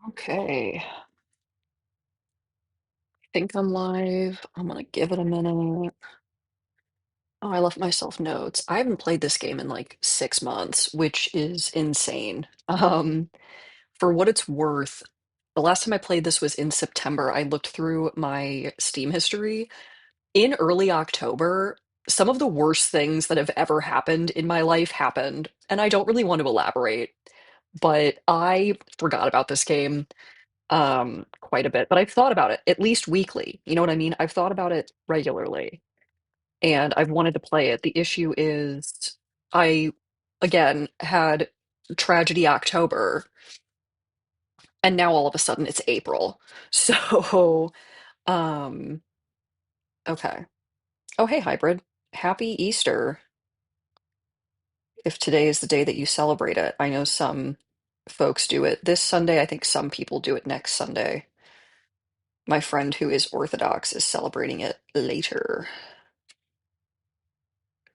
Okay, think I'm live. I'm gonna give it a minute. Oh, I left myself notes. I haven't played this game in like 6 months, which is insane. For what it's worth, the last time I played this was in September. I looked through my Steam history. In early October, some of the worst things that have ever happened in my life happened, and I don't really want to elaborate, but I forgot about this game quite a bit, but I've thought about it at least weekly. You know what I mean? I've thought about it regularly and I've wanted to play it. The issue is I again had tragedy October and now all of a sudden it's April. So, um okay. Oh, hey hybrid. Happy Easter. If today is the day that you celebrate it. I know some folks do it this Sunday. I think some people do it next Sunday. My friend who is Orthodox is celebrating it later.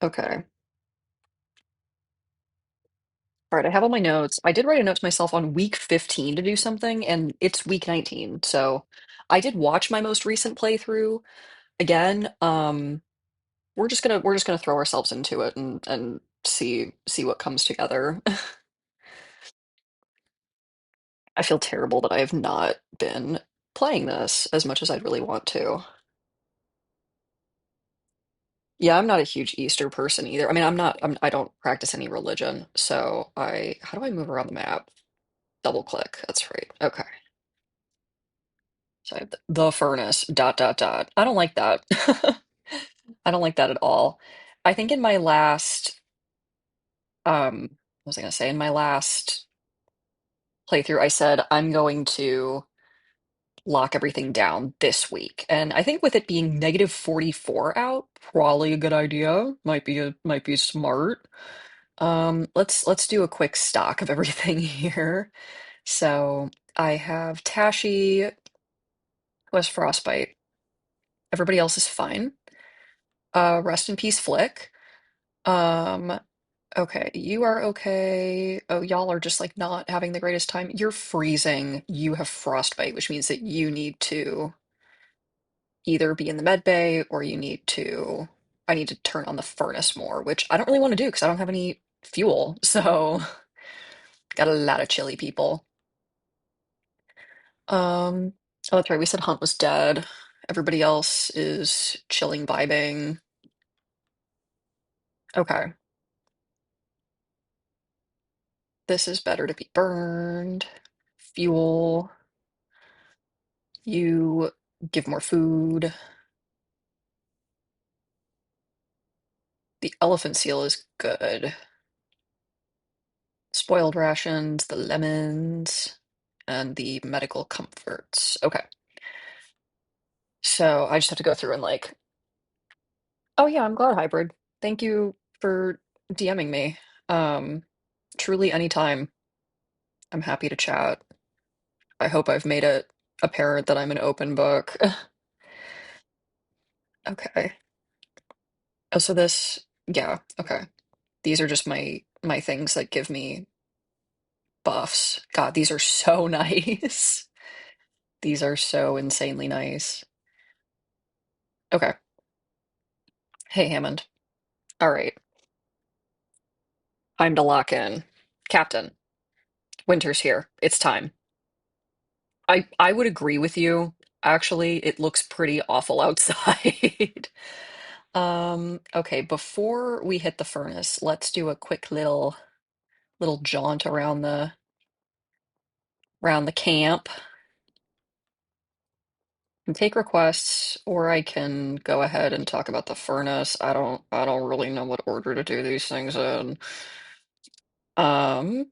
Okay. All right, I have all my notes. I did write a note to myself on week 15 to do something, and it's week 19. So I did watch my most recent playthrough again. We're just gonna throw ourselves into it and see what comes together. I feel terrible that I have not been playing this as much as I'd really want to. Yeah, I'm not a huge Easter person either. I mean, I don't practice any religion, so how do I move around the map? Double click. That's right. Okay. So I have the furnace, dot, dot, dot. I don't like that. I don't like that at all. I think in my last, what was I gonna say? In my last playthrough, I said I'm going to lock everything down this week. And I think with it being negative 44 out, probably a good idea. Might be smart. Let's do a quick stock of everything here. So I have Tashi, who has frostbite. Everybody else is fine. Rest in peace, Flick. Um, okay, you are okay. Oh, y'all are just like not having the greatest time. You're freezing. You have frostbite, which means that you need to either be in the med bay or I need to turn on the furnace more, which I don't really want to do because I don't have any fuel. So, got a lot of chilly people. Oh, that's right. We said Hunt was dead. Everybody else is chilling, vibing. Okay. This is better to be burned. Fuel. You give more food. The elephant seal is good. Spoiled rations, the lemons, and the medical comforts. Okay. So I just have to go through and like, oh yeah, I'm glad hybrid. Thank you for DMing me. Um, Truly anytime. I'm happy to chat. I hope I've made it apparent that I'm an open book. Okay. Oh, so yeah, okay. These are just my things that give me buffs. God, these are so nice. These are so insanely nice. Okay. Hey, Hammond. All right. Time to lock in. Captain, winter's here. It's time. I would agree with you. Actually, it looks pretty awful outside. Okay, before we hit the furnace, let's do a quick little jaunt around the camp and take requests, or I can go ahead and talk about the furnace. I don't really know what order to do these things in. Um,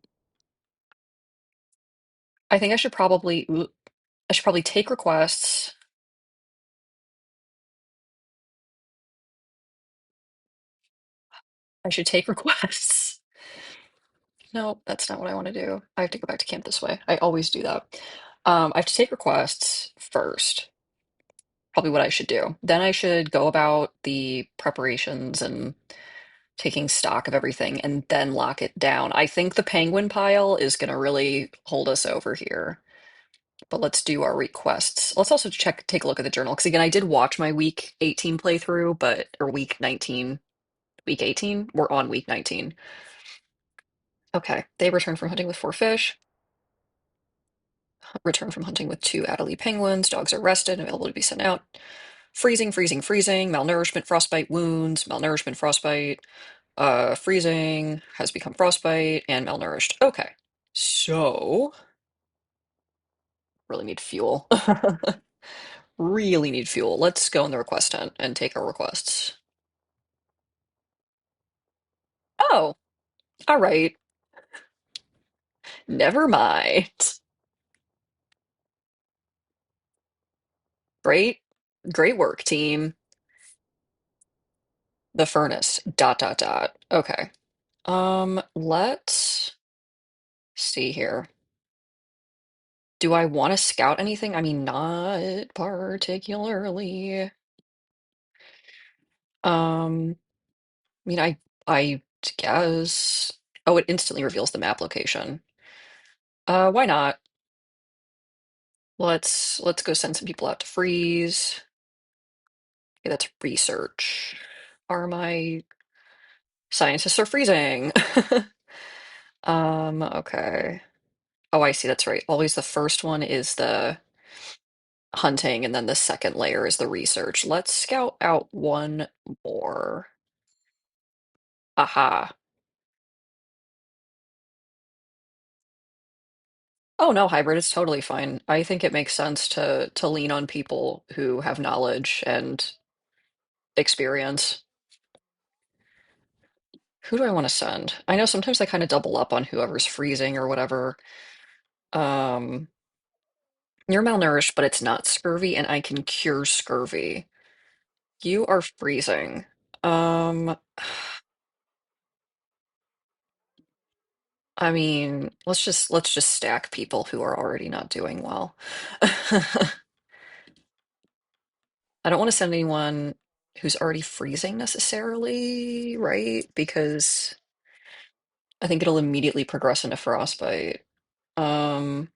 I think I should probably take requests. I should take requests. No, that's not what I want to do. I have to go back to camp this way. I always do that. I have to take requests first. Probably what I should do. Then I should go about the preparations and taking stock of everything and then lock it down. I think the penguin pile is going to really hold us over here. but let's do our requests. Let's also take a look at the journal because again, I did watch my week 18 playthrough, but or week 19, week 18. We're on week 19. Okay, they return from hunting with 4 fish. Return from hunting with 2 Adelie penguins. Dogs are rested and available to be sent out. Freezing, freezing, freezing. Malnourishment, frostbite, wounds. Malnourishment, frostbite. Freezing has become frostbite and malnourished. Okay, so really need fuel. Really need fuel. Let's go in the request tent and take our requests. Oh, all right. Never mind. Great, great work, team. The furnace. Dot dot dot. Okay. Let's see here. Do I want to scout anything? I mean, not particularly. I mean, I guess. Oh, it instantly reveals the map location. Why not? Let's go send some people out to freeze. Okay, that's research. Are my scientists are freezing? Okay. Oh, I see, that's right. Always the first one is the hunting, and then the second layer is the research. Let's scout out one more. Aha. Oh no, hybrid is totally fine. I think it makes sense to lean on people who have knowledge and experience. Who do I want to send? I know sometimes they kind of double up on whoever's freezing or whatever. Um, you're malnourished, but it's not scurvy, and I can cure scurvy. You are freezing. Um, I mean, let's just stack people who are already not doing well. I don't want to send anyone who's already freezing necessarily, right? Because I think it'll immediately progress into frostbite. Um,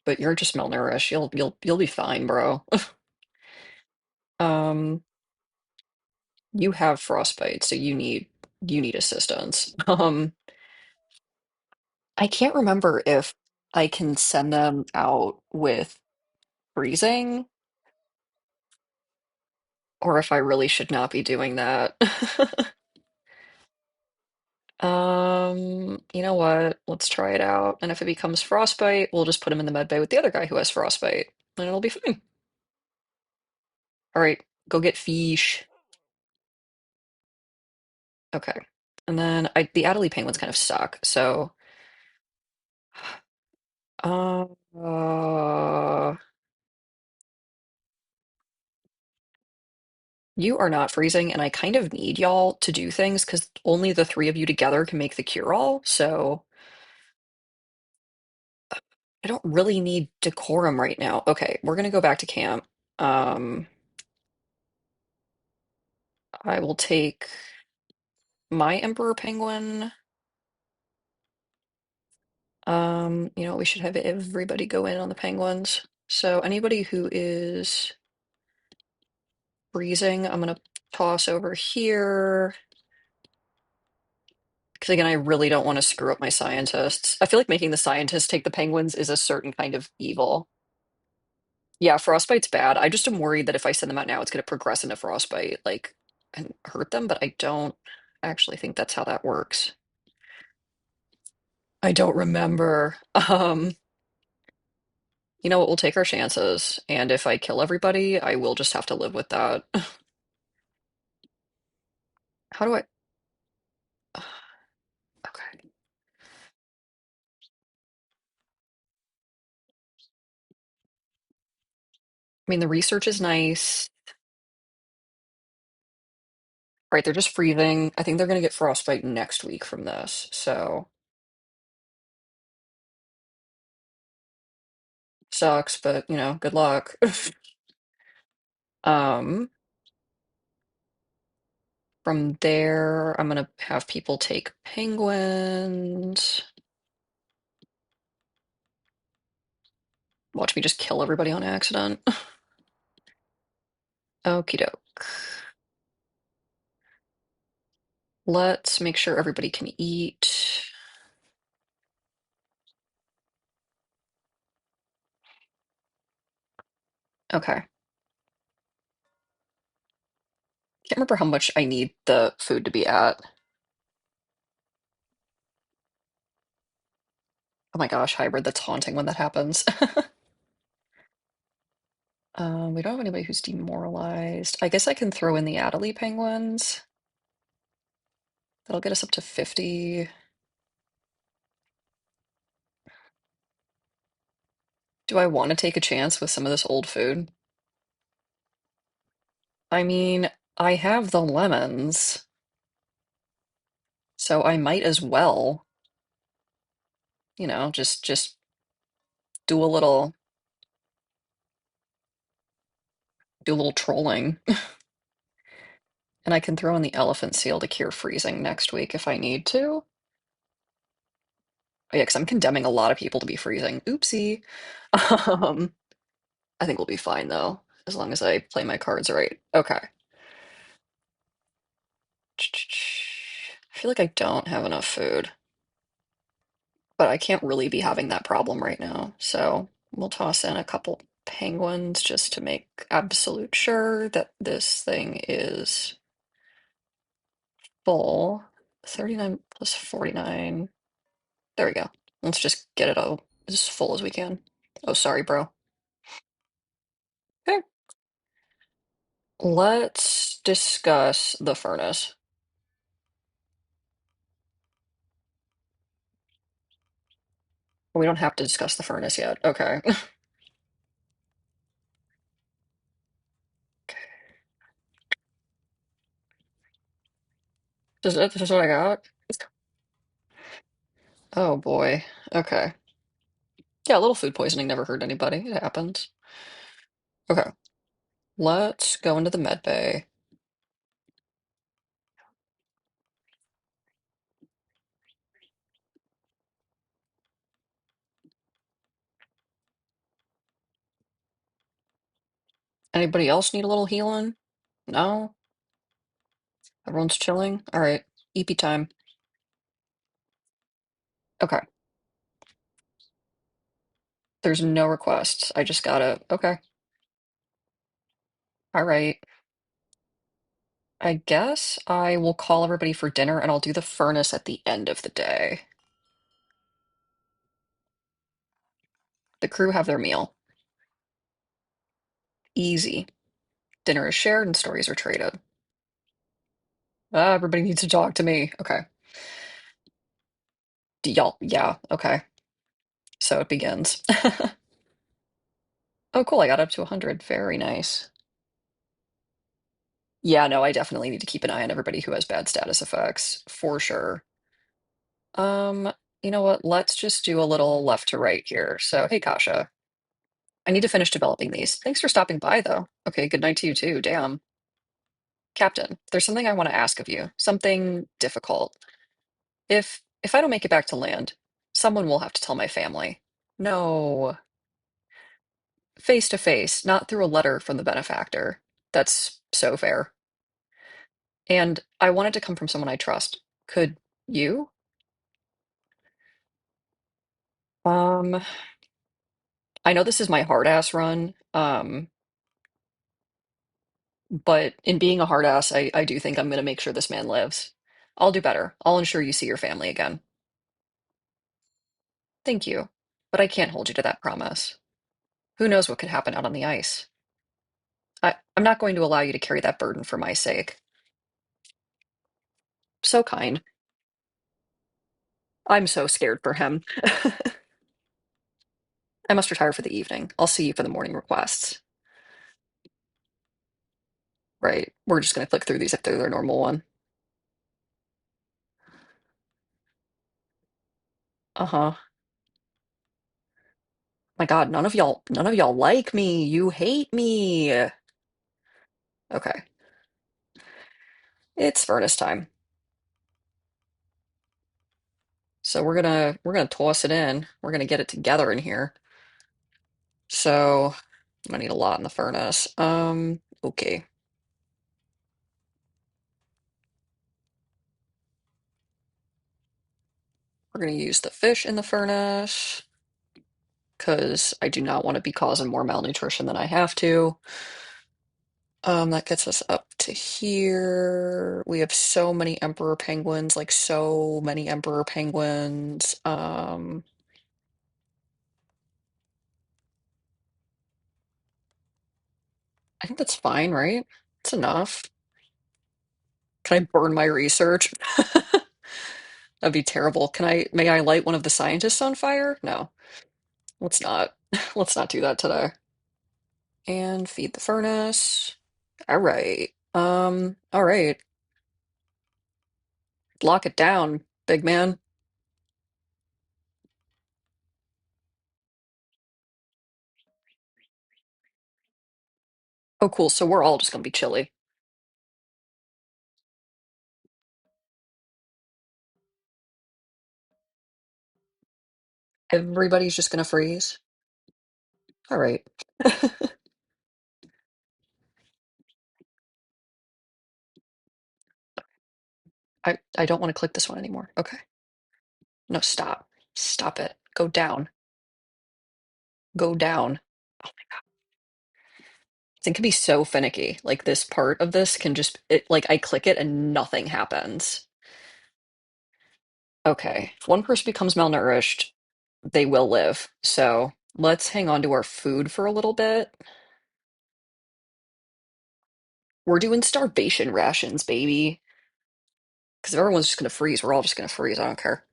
but you're just malnourished. You'll be fine, bro. Um, you have frostbite, so you need assistance. I can't remember if I can send them out with freezing or if I really should not be doing that. You know what? Let's try it out. And if it becomes frostbite, we'll just put him in the med bay with the other guy who has frostbite, and it'll be fine. All right, go get fish. Okay. And then the Adelie penguins kind of suck, so uh, you are not freezing, and I kind of need y'all to do things because only the three of you together can make the cure-all, so I don't really need decorum right now. Okay, we're gonna go back to camp. Um, I will take my Emperor Penguin. We should have everybody go in on the penguins. So anybody who is freezing, I'm gonna toss over here. Because again, I really don't want to screw up my scientists. I feel like making the scientists take the penguins is a certain kind of evil. Yeah, frostbite's bad. I just am worried that if I send them out now, it's gonna progress into frostbite, like, and hurt them, but I don't actually think that's how that works. I don't remember. You know what? We'll take our chances, and if I kill everybody, I will just have to live with that. How do I? Okay. I mean, the research is nice. Right, they're just freezing. I think they're gonna get frostbite next week from this, so sucks, but good luck. Um, from there, I'm gonna have people take penguins. Watch me just kill everybody on accident. Okie doke. Let's make sure everybody can eat. Okay. Can't remember how much I need the food to be at. Oh my gosh, hybrid, that's haunting when that happens. We don't have anybody who's demoralized. I guess I can throw in the Adelie penguins. That'll get us up to 50. Do I want to take a chance with some of this old food? I mean, I have the lemons, so I might as well, just do a little do a little trolling. And I can throw in the elephant seal to cure freezing next week if I need to. Oh, yeah, because I'm condemning a lot of people to be freezing. Oopsie. Um, I think we'll be fine though, as long as I play my cards right. Okay. I feel like I don't have enough food, but I can't really be having that problem right now. So we'll toss in a couple penguins just to make absolute sure that this thing is full. 39 plus 49. There we go. Let's just get it all as full as we can. Oh, sorry, bro. Okay. Let's discuss the furnace. We don't have to discuss the furnace yet. Okay. This is what I got? Oh boy. Okay. Yeah, a little food poisoning never hurt anybody. It happens. Okay. Let's go into the med bay. Anybody else need a little healing? No? Everyone's chilling? All right. EP time. Okay. There's no requests. I just gotta. Okay. All right. I guess I will call everybody for dinner and I'll do the furnace at the end of the day. The crew have their meal. Easy. Dinner is shared and stories are traded. Everybody needs to talk to me. Okay. Y'all, yeah, okay. So it begins. Oh, cool. I got up to 100. Very nice. Yeah, no, I definitely need to keep an eye on everybody who has bad status effects for sure. Um, you know what? Let's just do a little left to right here. So, hey, Kasha, I need to finish developing these. Thanks for stopping by, though. Okay, good night to you too. Damn. Captain, there's something I want to ask of you. Something difficult. If I don't make it back to land, someone will have to tell my family. No, face to face, not through a letter from the benefactor. That's so fair. And I want it to come from someone I trust. Could you? Um, I know this is my hard ass run, but in being a hard ass, I do think I'm gonna make sure this man lives. I'll do better. I'll ensure you see your family again. Thank you. But I can't hold you to that promise. Who knows what could happen out on the ice? I'm not going to allow you to carry that burden for my sake. So kind. I'm so scared for him. I must retire for the evening. I'll see you for the morning requests. Right. We're just going to click through these if they're their normal one. Uh-huh. My God, none of y'all like me. You hate me. Okay. It's furnace time. So we're gonna toss it in. We're gonna get it together in here. So I'm gonna need a lot in the furnace. Okay. We're gonna use the fish in the furnace because I do not want to be causing more malnutrition than I have to. That gets us up to here. We have so many emperor penguins, like so many emperor penguins. I think that's fine, right? It's enough. Can I burn my research? That'd be terrible. May I light one of the scientists on fire? No, let's not. Let's not do that today. And feed the furnace. All right. All right. Lock it down, big man. Oh, cool. So we're all just gonna be chilly. Everybody's just gonna freeze. All right. I don't want to click this one anymore. Okay. No, stop. Stop it. Go down. Go down. Oh my God. It can be so finicky. Like this part of this can just like I click it and nothing happens. Okay. If one person becomes malnourished, they will live. So let's hang on to our food for a little bit. We're doing starvation rations, baby. Because if everyone's just gonna freeze, we're all just gonna freeze. I don't care.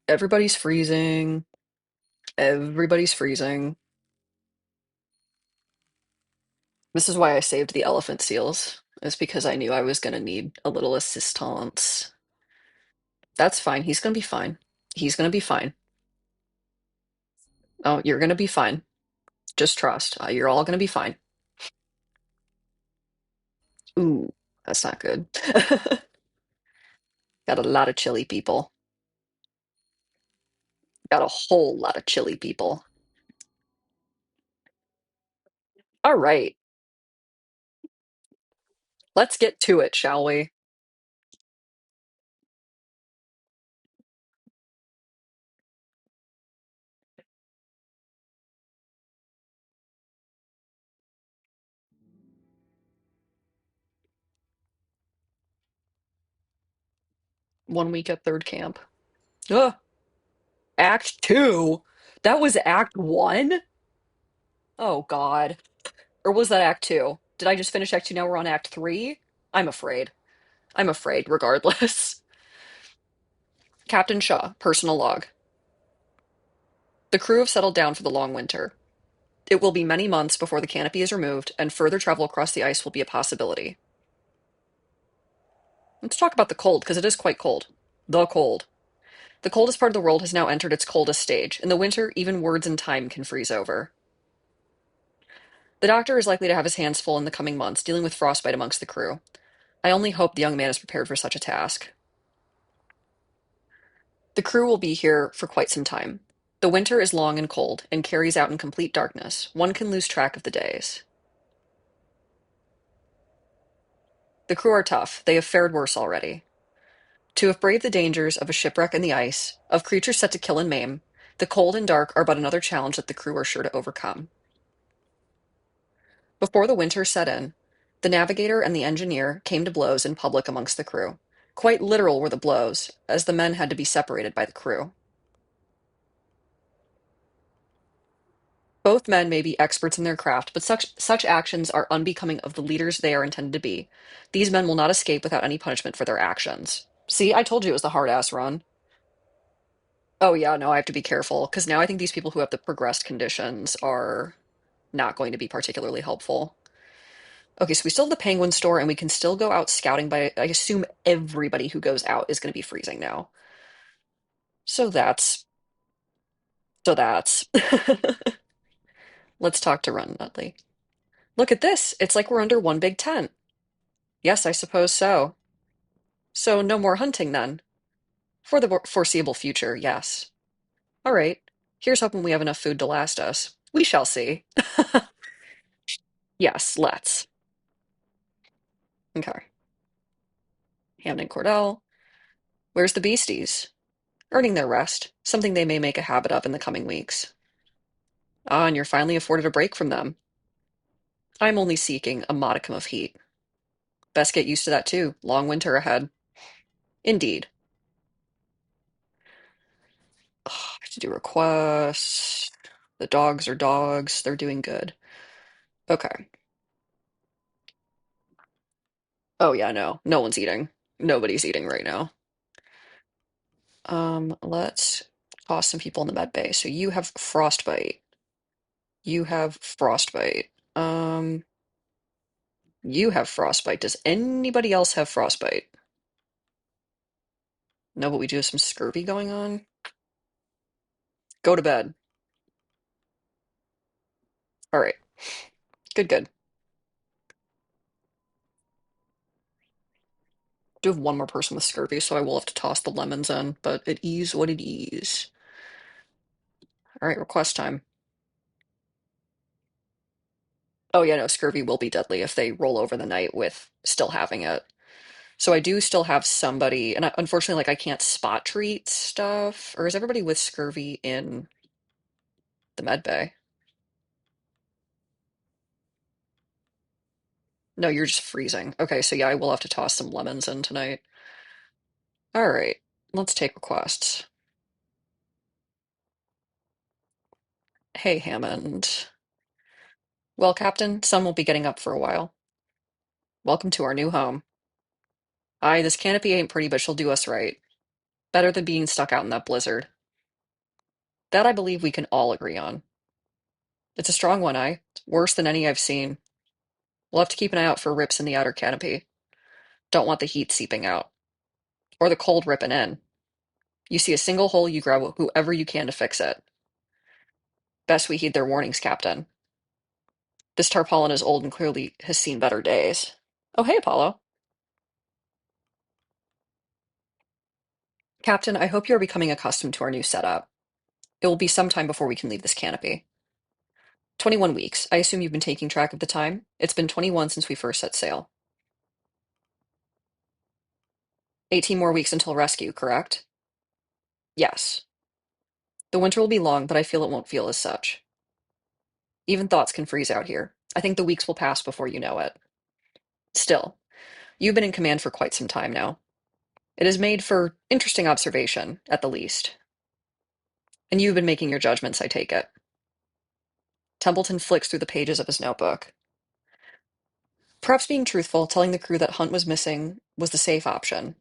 Everybody's freezing. Everybody's freezing. This is why I saved the elephant seals. Is because I knew I was gonna need a little assistance. That's fine. He's gonna be fine. He's gonna be fine. Oh, you're gonna be fine. Just trust. You're all gonna be fine. Ooh, that's not good. Got a lot of chilly people. Got a whole lot of chilly people. All right, let's get to it, shall we? 1 week at third camp. Ugh, Act two. That was Act one? Oh God. Or was that Act two? Did I just finish Act two? Now we're on Act three? I'm afraid. I'm afraid, regardless. Captain Shaw, personal log. The crew have settled down for the long winter. It will be many months before the canopy is removed, and further travel across the ice will be a possibility. Let's talk about the cold, because it is quite cold. The cold. The coldest part of the world has now entered its coldest stage. In the winter, even words and time can freeze over. The doctor is likely to have his hands full in the coming months, dealing with frostbite amongst the crew. I only hope the young man is prepared for such a task. The crew will be here for quite some time. The winter is long and cold, and carries out in complete darkness. One can lose track of the days. The crew are tough. They have fared worse already. To have braved the dangers of a shipwreck in the ice, of creatures set to kill and maim, the cold and dark are but another challenge that the crew are sure to overcome. Before the winter set in, the navigator and the engineer came to blows in public amongst the crew. Quite literal were the blows, as the men had to be separated by the crew. Both men may be experts in their craft, but such actions are unbecoming of the leaders they are intended to be. These men will not escape without any punishment for their actions. See, I told you it was the hard ass run. Oh yeah, no, I have to be careful because now I think these people who have the progressed conditions are not going to be particularly helpful. Okay, so we still have the penguin store and we can still go out scouting, but I assume everybody who goes out is going to be freezing now. So that's. Let's talk to Run Nutley. Look at this. It's like we're under one big tent. Yes, I suppose so. So no more hunting then. For the foreseeable future, yes. All right. Here's hoping we have enough food to last us. We shall see. Yes, let's. Okay. Hammond and Cordell. Where's the beasties? Earning their rest, something they may make a habit of in the coming weeks. Ah, and you're finally afforded a break from them. I'm only seeking a modicum of heat. Best get used to that too. Long winter ahead. Indeed. Ugh, I have to do requests. The dogs are dogs. They're doing good. Okay. Oh yeah, no. No one's eating. Nobody's eating right now. Let's toss some people in the med bay. So you have frostbite. You have frostbite. Um, you have frostbite. Does anybody else have frostbite? No, but we do have some scurvy going on. Go to bed. All right. Good, good. Do have one more person with scurvy, so I will have to toss the lemons in, but it is what it is. All right, request time. Oh yeah, no, scurvy will be deadly if they roll over the night with still having it. So I do still have somebody, and unfortunately, like I can't spot treat stuff. Or is everybody with scurvy in the med bay? No, you're just freezing. Okay, so yeah, I will have to toss some lemons in tonight. All right, let's take requests. Hey, Hammond. Well, Captain, Sun will be getting up for a while. Welcome to our new home. Aye, this canopy ain't pretty, but she'll do us right. Better than being stuck out in that blizzard. That I believe we can all agree on. It's a strong one, aye. Worse than any I've seen. We'll have to keep an eye out for rips in the outer canopy. Don't want the heat seeping out. Or the cold ripping in. You see a single hole, you grab whoever you can to fix it. Best we heed their warnings, Captain. This tarpaulin is old and clearly has seen better days. Oh, hey, Apollo. Captain, I hope you are becoming accustomed to our new setup. It will be some time before we can leave this canopy. 21 weeks. I assume you've been taking track of the time? It's been 21 since we first set sail. 18 more weeks until rescue, correct? Yes. The winter will be long, but I feel it won't feel as such. Even thoughts can freeze out here. I think the weeks will pass before you know it. Still, you've been in command for quite some time now. It is made for interesting observation, at the least. And you've been making your judgments, I take it. Templeton flicks through the pages of his notebook. Perhaps being truthful, telling the crew that Hunt was missing was the safe option,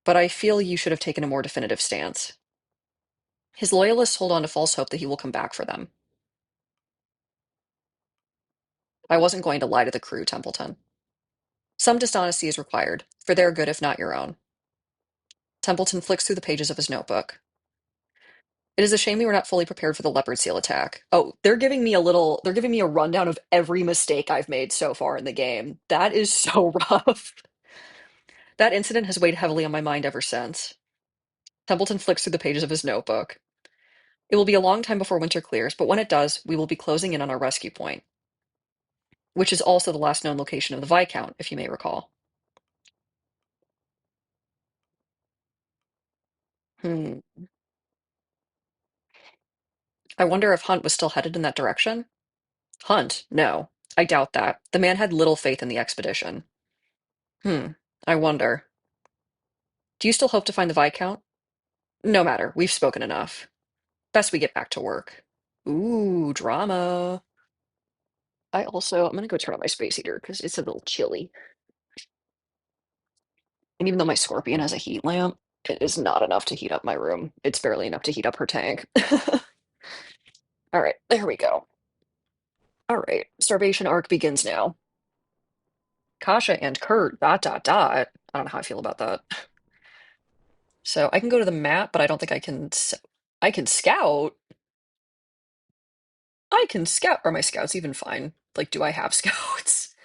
but I feel you should have taken a more definitive stance. His loyalists hold on to false hope that he will come back for them. I wasn't going to lie to the crew, Templeton. Some dishonesty is required, for their good if not your own. Templeton flicks through the pages of his notebook. It is a shame we were not fully prepared for the leopard seal attack. Oh, they're giving me a rundown of every mistake I've made so far in the game. That is so rough. That incident has weighed heavily on my mind ever since. Templeton flicks through the pages of his notebook. It will be a long time before winter clears, but when it does, we will be closing in on our rescue point, which is also the last known location of the Viscount, if you may recall. Hmm. I wonder if Hunt was still headed in that direction? Hunt? No. I doubt that. The man had little faith in the expedition. Hmm. I wonder. Do you still hope to find the Viscount? No matter. We've spoken enough. Best we get back to work. Ooh, drama. I'm gonna go turn on my space heater because it's a little chilly. And even though my scorpion has a heat lamp, it is not enough to heat up my room. It's barely enough to heat up her tank. All right, there we go. All right, starvation arc begins now. Kasha and Kurt, dot, dot, dot. I don't know how I feel about that. So I can go to the map, but I don't think I can. I can scout. I can scout. Are my scouts even fine? Like, do I have scouts?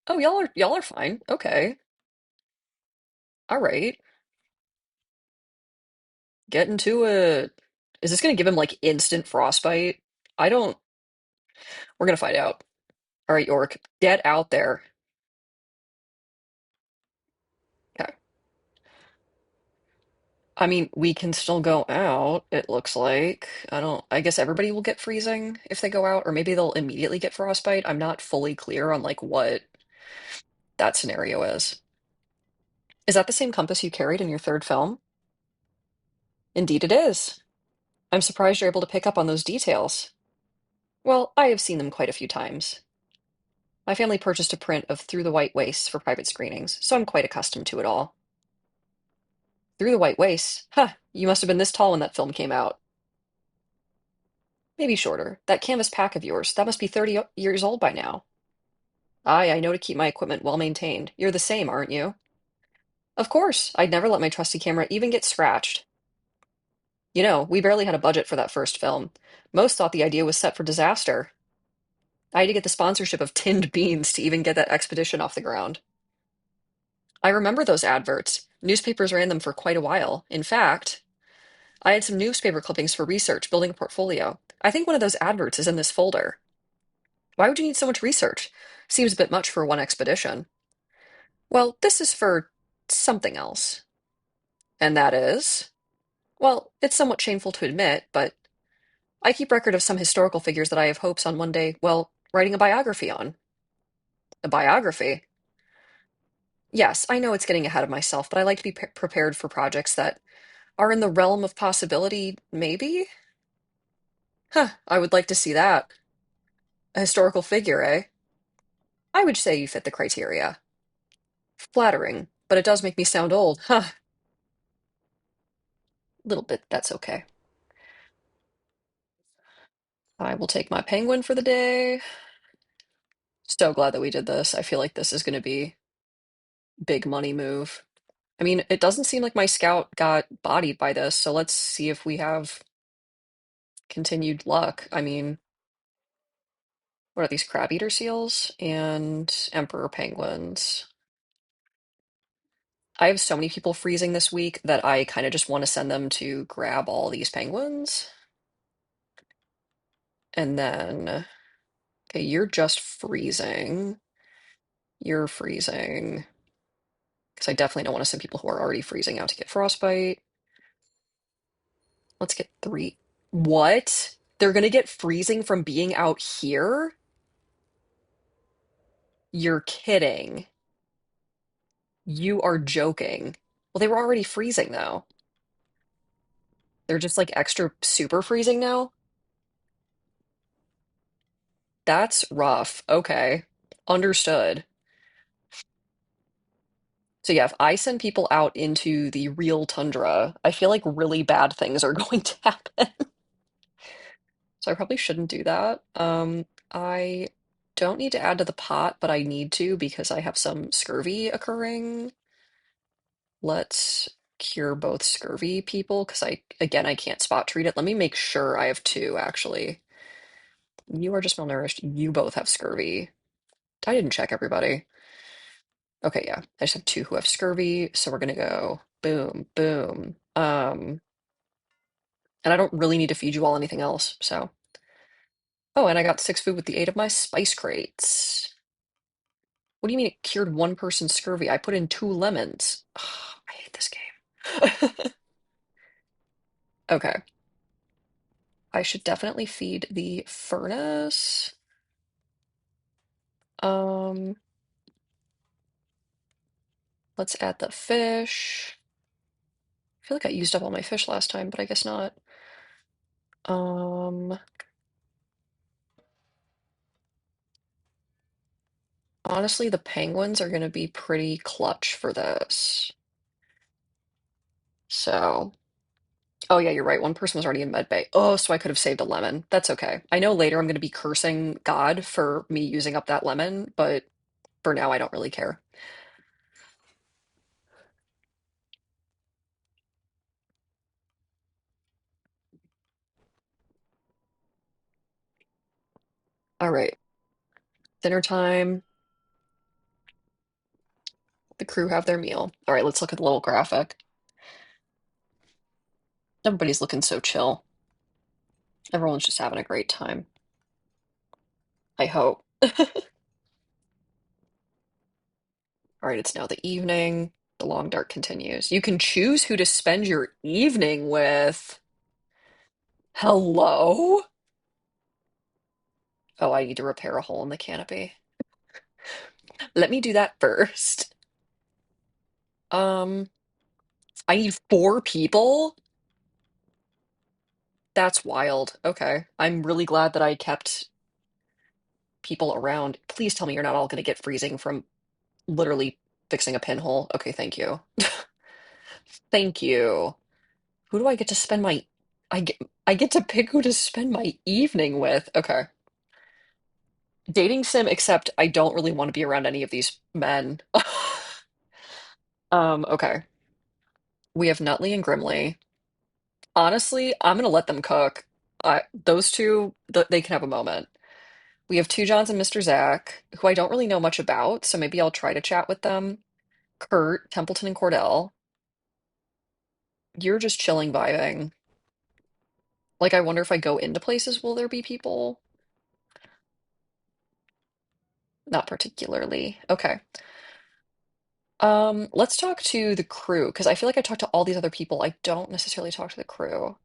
Oh, y'all are fine. Okay. All right. Get into it. Is this gonna give him like instant frostbite? I don't. We're gonna find out. All right, York, get out there. Okay. I mean, we can still go out, it looks like. I guess everybody will get freezing if they go out, or maybe they'll immediately get frostbite. I'm not fully clear on like what that scenario is. Is that the same compass you carried in your third film? Indeed it is. I'm surprised you're able to pick up on those details. Well, I have seen them quite a few times. My family purchased a print of Through the White Wastes for private screenings, so I'm quite accustomed to it all. Through the White Wastes? Huh, you must have been this tall when that film came out. Maybe shorter. That canvas pack of yours, that must be 30 years old by now. Aye, I know to keep my equipment well maintained. You're the same, aren't you? Of course, I'd never let my trusty camera even get scratched. You know, we barely had a budget for that first film. Most thought the idea was set for disaster. I had to get the sponsorship of Tinned Beans to even get that expedition off the ground. I remember those adverts. Newspapers ran them for quite a while. In fact, I had some newspaper clippings for research, building a portfolio. I think one of those adverts is in this folder. Why would you need so much research? Seems a bit much for one expedition. Well, this is for something else. And that is? Well, it's somewhat shameful to admit, but I keep record of some historical figures that I have hopes on one day, well, writing a biography on. A biography? Yes, I know it's getting ahead of myself, but I like to be prepared for projects that are in the realm of possibility, maybe? Huh, I would like to see that. A historical figure, eh? I would say you fit the criteria. Flattering, but it does make me sound old. Huh, little bit, that's okay. I will take my penguin for the day. So glad that we did this. I feel like this is going to be big money move. I mean, it doesn't seem like my scout got bodied by this, so let's see if we have continued luck. I mean, what are these crab eater seals and emperor penguins? I have so many people freezing this week that I kind of just want to send them to grab all these penguins. And then, okay, you're just freezing. You're freezing. Because I definitely don't want to send people who are already freezing out to get frostbite. Let's get three. What? They're gonna get freezing from being out here? You're kidding. You are joking. Well, they were already freezing though. They're just like extra super freezing now? That's rough. Okay. Understood. So yeah, if I send people out into the real tundra, I feel like really bad things are going to happen. So I probably shouldn't do that. I don't need to add to the pot, but I need to because I have some scurvy occurring. Let's cure both scurvy people because again, I can't spot treat it. Let me make sure I have two actually. You are just malnourished. You both have scurvy. I didn't check everybody. Okay, yeah. I just have two who have scurvy, so we're gonna go boom, boom. And I don't really need to feed you all anything else, so. Oh, and I got six food with the aid of my spice crates. What do you mean it cured one person's scurvy? I put in two lemons. Ugh, I hate this game. Okay. I should definitely feed the furnace. Um, let's add the fish. I feel like I used up all my fish last time, but I guess not. Um, honestly, the penguins are gonna be pretty clutch for this. So, oh yeah, you're right. One person was already in med bay. Oh, so I could have saved a lemon. That's okay. I know later I'm gonna be cursing God for me using up that lemon, but for now I don't really care. All right, dinner time. The crew have their meal. All right, let's look at the little graphic. Everybody's looking so chill. Everyone's just having a great time. I hope. All right, it's now the evening. The long dark continues. You can choose who to spend your evening with. Hello? Oh, I need to repair a hole in the canopy. Let me do that first. Um, I need four people? That's wild. Okay. I'm really glad that I kept people around. Please tell me you're not all going to get freezing from literally fixing a pinhole. Okay, thank you. Thank you. Who do I get to spend my I get to pick who to spend my evening with. Okay. Dating sim, except I don't really want to be around any of these men. Okay. We have Nutley and Grimley. Honestly, I'm gonna let them cook. Those two, they can have a moment. We have Two Johns and Mr. Zach, who I don't really know much about, so maybe I'll try to chat with them. Kurt, Templeton, and Cordell. You're just chilling, vibing. Like, I wonder if I go into places, will there be people? Not particularly. Okay. Let's talk to the crew, because I feel like I talked to all these other people. I don't necessarily talk to the crew.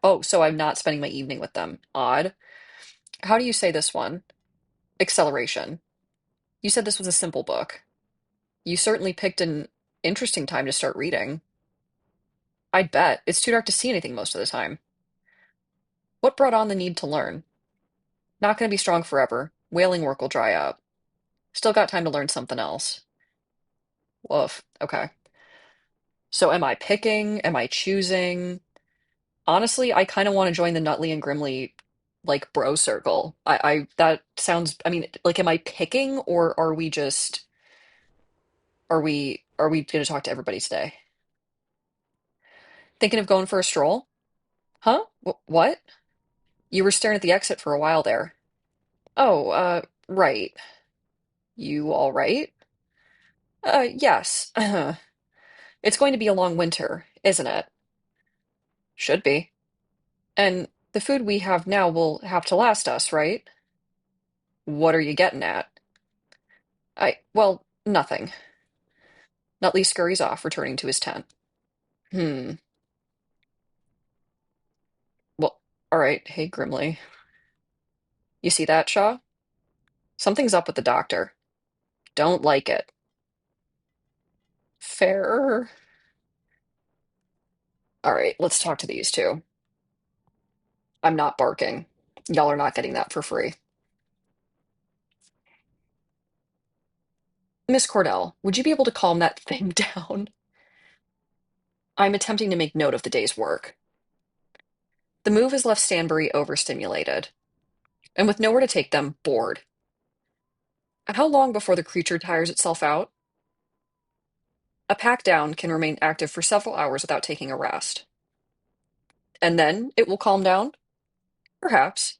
Oh, so I'm not spending my evening with them. Odd. How do you say this one? Acceleration. You said this was a simple book. You certainly picked an interesting time to start reading. I'd bet. It's too dark to see anything most of the time. What brought on the need to learn? Not going to be strong forever. Whaling work will dry up. Still got time to learn something else. Woof. Okay. So am I picking? Am I choosing? Honestly, I kind of want to join the Nutley and Grimley like bro circle. That sounds, I mean, like am I picking or are we just are we going to talk to everybody today? Thinking of going for a stroll? Huh? What? You were staring at the exit for a while there. Oh, right. You all right? Yes. It's going to be a long winter, isn't it? Should be. And the food we have now will have to last us, right? What are you getting at? Well, nothing. Nutley scurries off, returning to his tent. Hmm. Well, all right. Hey, Grimly. You see that, Shaw? Something's up with the doctor. Don't like it. Fair. All right, let's talk to these two. I'm not barking. Y'all are not getting that for free. Miss Cordell, would you be able to calm that thing down? I'm attempting to make note of the day's work. The move has left Stanbury overstimulated, and with nowhere to take them, bored. How long before the creature tires itself out? A pack down can remain active for several hours without taking a rest. And then it will calm down? Perhaps.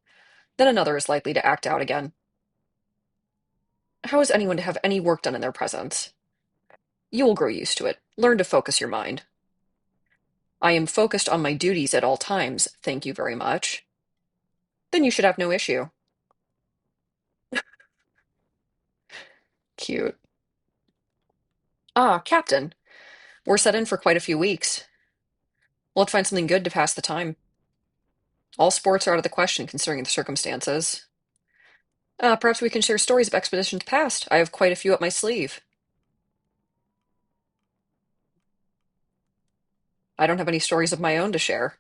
Then another is likely to act out again. How is anyone to have any work done in their presence? You will grow used to it. Learn to focus your mind. I am focused on my duties at all times, thank you very much. Then you should have no issue. Cute. Ah, Captain. We're set in for quite a few weeks. We'll have to find something good to pass the time. All sports are out of the question considering the circumstances. Perhaps we can share stories of expeditions past. I have quite a few up my sleeve. I don't have any stories of my own to share.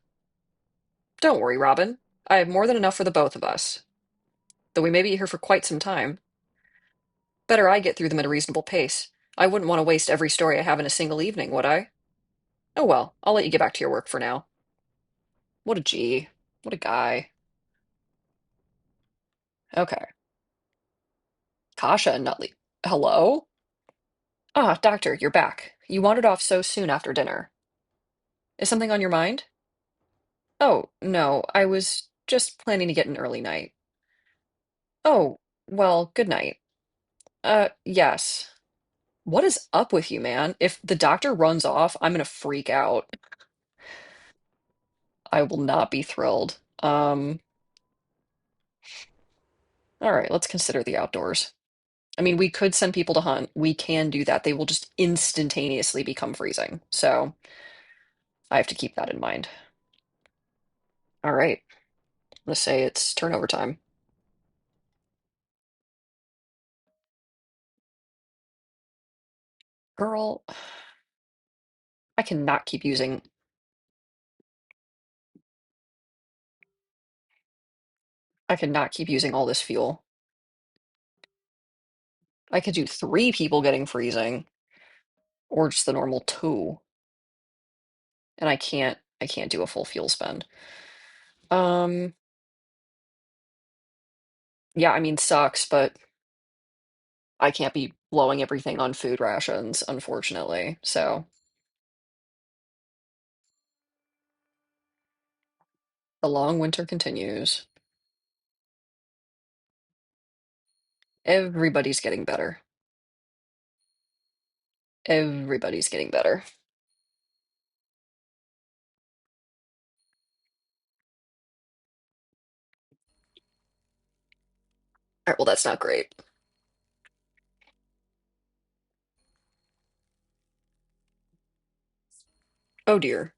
Don't worry, Robin. I have more than enough for the both of us. Though we may be here for quite some time. Better I get through them at a reasonable pace. I wouldn't want to waste every story I have in a single evening, would I? Oh well, I'll let you get back to your work for now. What a G. What a guy. Okay. Kasha and Nutley. Hello? Ah, Doctor, you're back. You wandered off so soon after dinner. Is something on your mind? Oh, no, I was just planning to get an early night. Oh, well, good night. Yes. What is up with you, man? If the doctor runs off, I'm gonna freak out. I will not be thrilled. All right, let's consider the outdoors. I mean, we could send people to hunt. We can do that. They will just instantaneously become freezing. So I have to keep that in mind. All right, let's say it's turnover time. Girl, I cannot keep using I cannot keep using all this fuel. I could do three people getting freezing or just the normal two. And I can't do a full fuel spend. Um, yeah, I mean sucks, but I can't be blowing everything on food rations, unfortunately. So the long winter continues. Everybody's getting better. Everybody's getting better. All right, well, that's not great. Oh dear.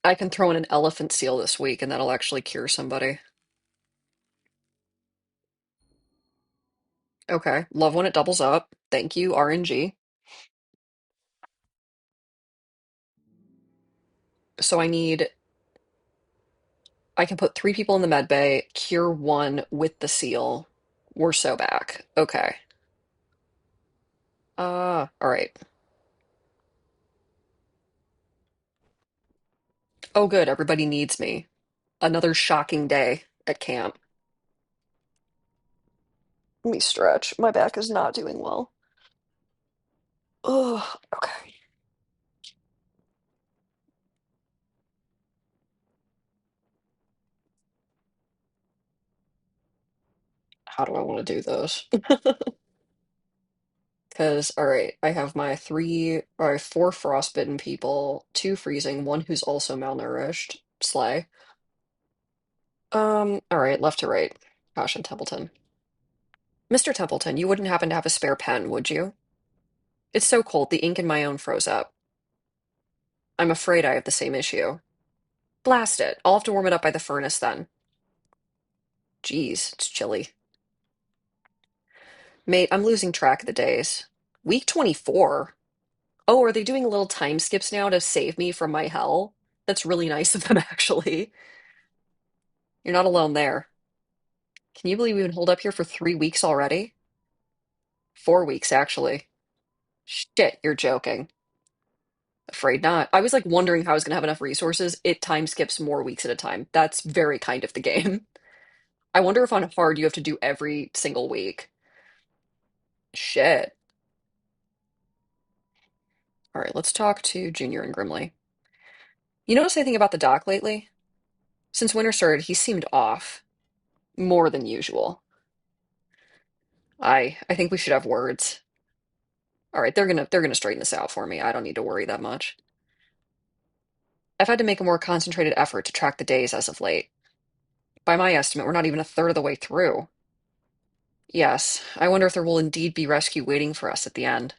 I can throw in an elephant seal this week and that'll actually cure somebody. Okay. Love when it doubles up. Thank you, RNG. So I can put three people in the med bay, cure one with the seal. We're so back. Okay. All right. Oh, good. Everybody needs me. Another shocking day at camp. Let me stretch. My back is not doing well. Oh, okay. How do I want to do this? Because, all right, I have my four frostbitten people, two freezing, one who's also malnourished. Slay. All right, left to right. Gosh, and Templeton. Mr. Templeton, you wouldn't happen to have a spare pen, would you? It's so cold, the ink in my own froze up. I'm afraid I have the same issue. Blast it. I'll have to warm it up by the furnace then. Geez, it's chilly. Mate, I'm losing track of the days. Week 24? Oh, are they doing little time skips now to save me from my hell? That's really nice of them, actually. You're not alone there. Can you believe we've been holed up here for 3 weeks already? 4 weeks, actually. Shit, you're joking. Afraid not. I was like wondering how I was gonna have enough resources. It time skips more weeks at a time. That's very kind of the game. I wonder if on hard you have to do every single week. Shit. All right, let's talk to Junior and Grimly. You notice anything about the doc lately? Since winter started, he seemed off. More than usual. I think we should have words. All right, they're gonna straighten this out for me. I don't need to worry that much. I've had to make a more concentrated effort to track the days as of late. By my estimate, we're not even a third of the way through. Yes, I wonder if there will indeed be rescue waiting for us at the end.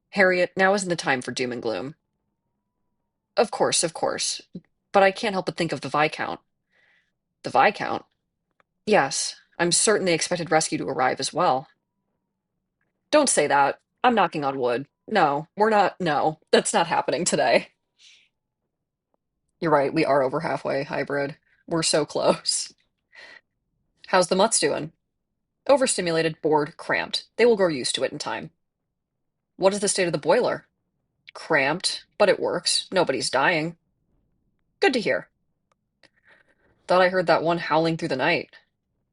Harriet, now isn't the time for doom and gloom. Of course, of course. But I can't help but think of the Viscount. The Viscount? Yes, I'm certain they expected rescue to arrive as well. Don't say that. I'm knocking on wood. No, we're not. No, that's not happening today. You're right, we are over halfway, hybrid. We're so close. How's the mutts doing? Overstimulated, bored, cramped. They will grow used to it in time. What is the state of the boiler? Cramped, but it works. Nobody's dying. Good to hear. Thought I heard that one howling through the night.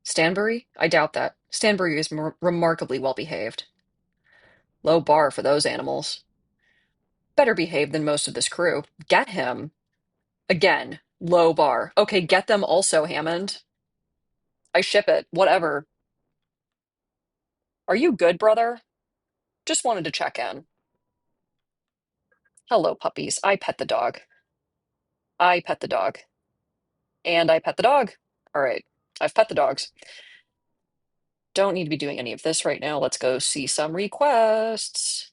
Stanbury? I doubt that. Stanbury is remarkably well behaved. Low bar for those animals. Better behaved than most of this crew. Get him. Again, low bar. Okay, get them also, Hammond. I ship it. Whatever. Are you good, brother? Just wanted to check in. Hello, puppies. I pet the dog. I pet the dog. And I pet the dog. All right. I've pet the dogs. Don't need to be doing any of this right now. Let's go see some requests.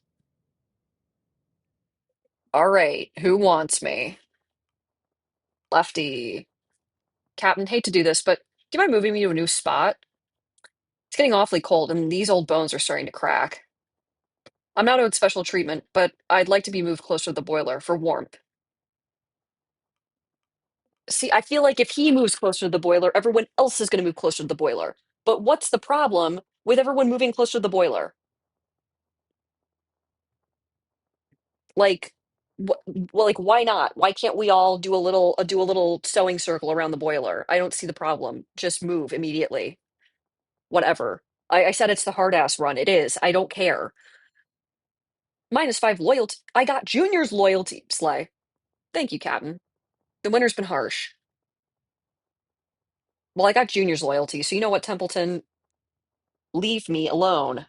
All right. Who wants me? Lefty. Captain, hate to do this, but do you mind moving me to a new spot? It's getting awfully cold, and these old bones are starting to crack. I'm not owed special treatment, but I'd like to be moved closer to the boiler for warmth. See, I feel like if he moves closer to the boiler, everyone else is going to move closer to the boiler. But what's the problem with everyone moving closer to the boiler? Like, well, like, why not? Why can't we all do a little sewing circle around the boiler? I don't see the problem. Just move immediately. Whatever. I said it's the hard ass run. It is. I don't care. -5 loyalty. I got Junior's loyalty, Slay. Thank you, Captain. The winter's been harsh. Well, I got Junior's loyalty, so you know what, Templeton? Leave me alone.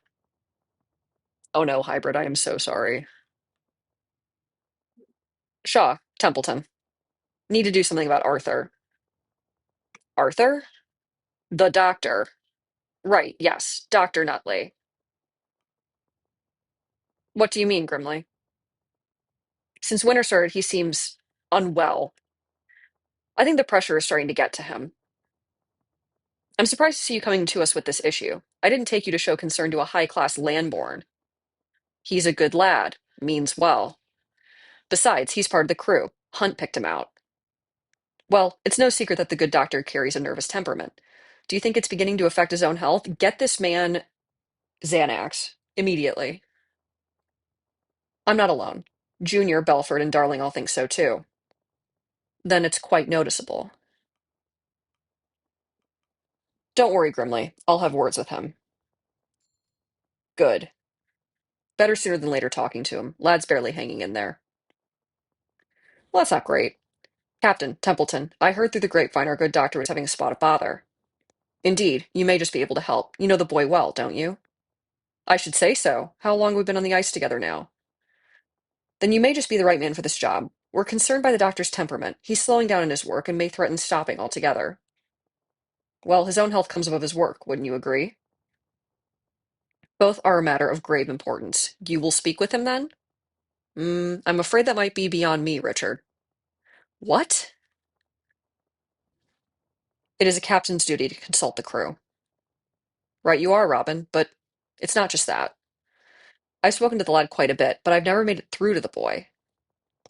Oh no, Hybrid, I am so sorry. Shaw, Templeton. Need to do something about Arthur. Arthur? The doctor. Right, yes, Dr. Nutley. What do you mean, Grimly? Since winter started, he seems unwell. I think the pressure is starting to get to him. I'm surprised to see you coming to us with this issue. I didn't take you to show concern to a high-class landborn. He's a good lad, means well. Besides, he's part of the crew. Hunt picked him out. Well, it's no secret that the good doctor carries a nervous temperament. Do you think it's beginning to affect his own health? Get this man Xanax immediately. I'm not alone. Junior, Belford, and Darling all think so too. Then it's quite noticeable. Don't worry, Grimly. I'll have words with him. Good. Better sooner than later talking to him. Lad's barely hanging in there. Well, that's not great. Captain, Templeton, I heard through the grapevine our good doctor is having a spot of bother. Indeed, you may just be able to help. You know the boy well, don't you? I should say so. How long have we been on the ice together now? Then you may just be the right man for this job. We're concerned by the doctor's temperament. He's slowing down in his work and may threaten stopping altogether. Well, his own health comes above his work, wouldn't you agree? Both are a matter of grave importance. You will speak with him then? I'm afraid that might be beyond me, Richard. What? It is a captain's duty to consult the crew. Right you are, Robin, but it's not just that. I've spoken to the lad quite a bit, but I've never made it through to the boy.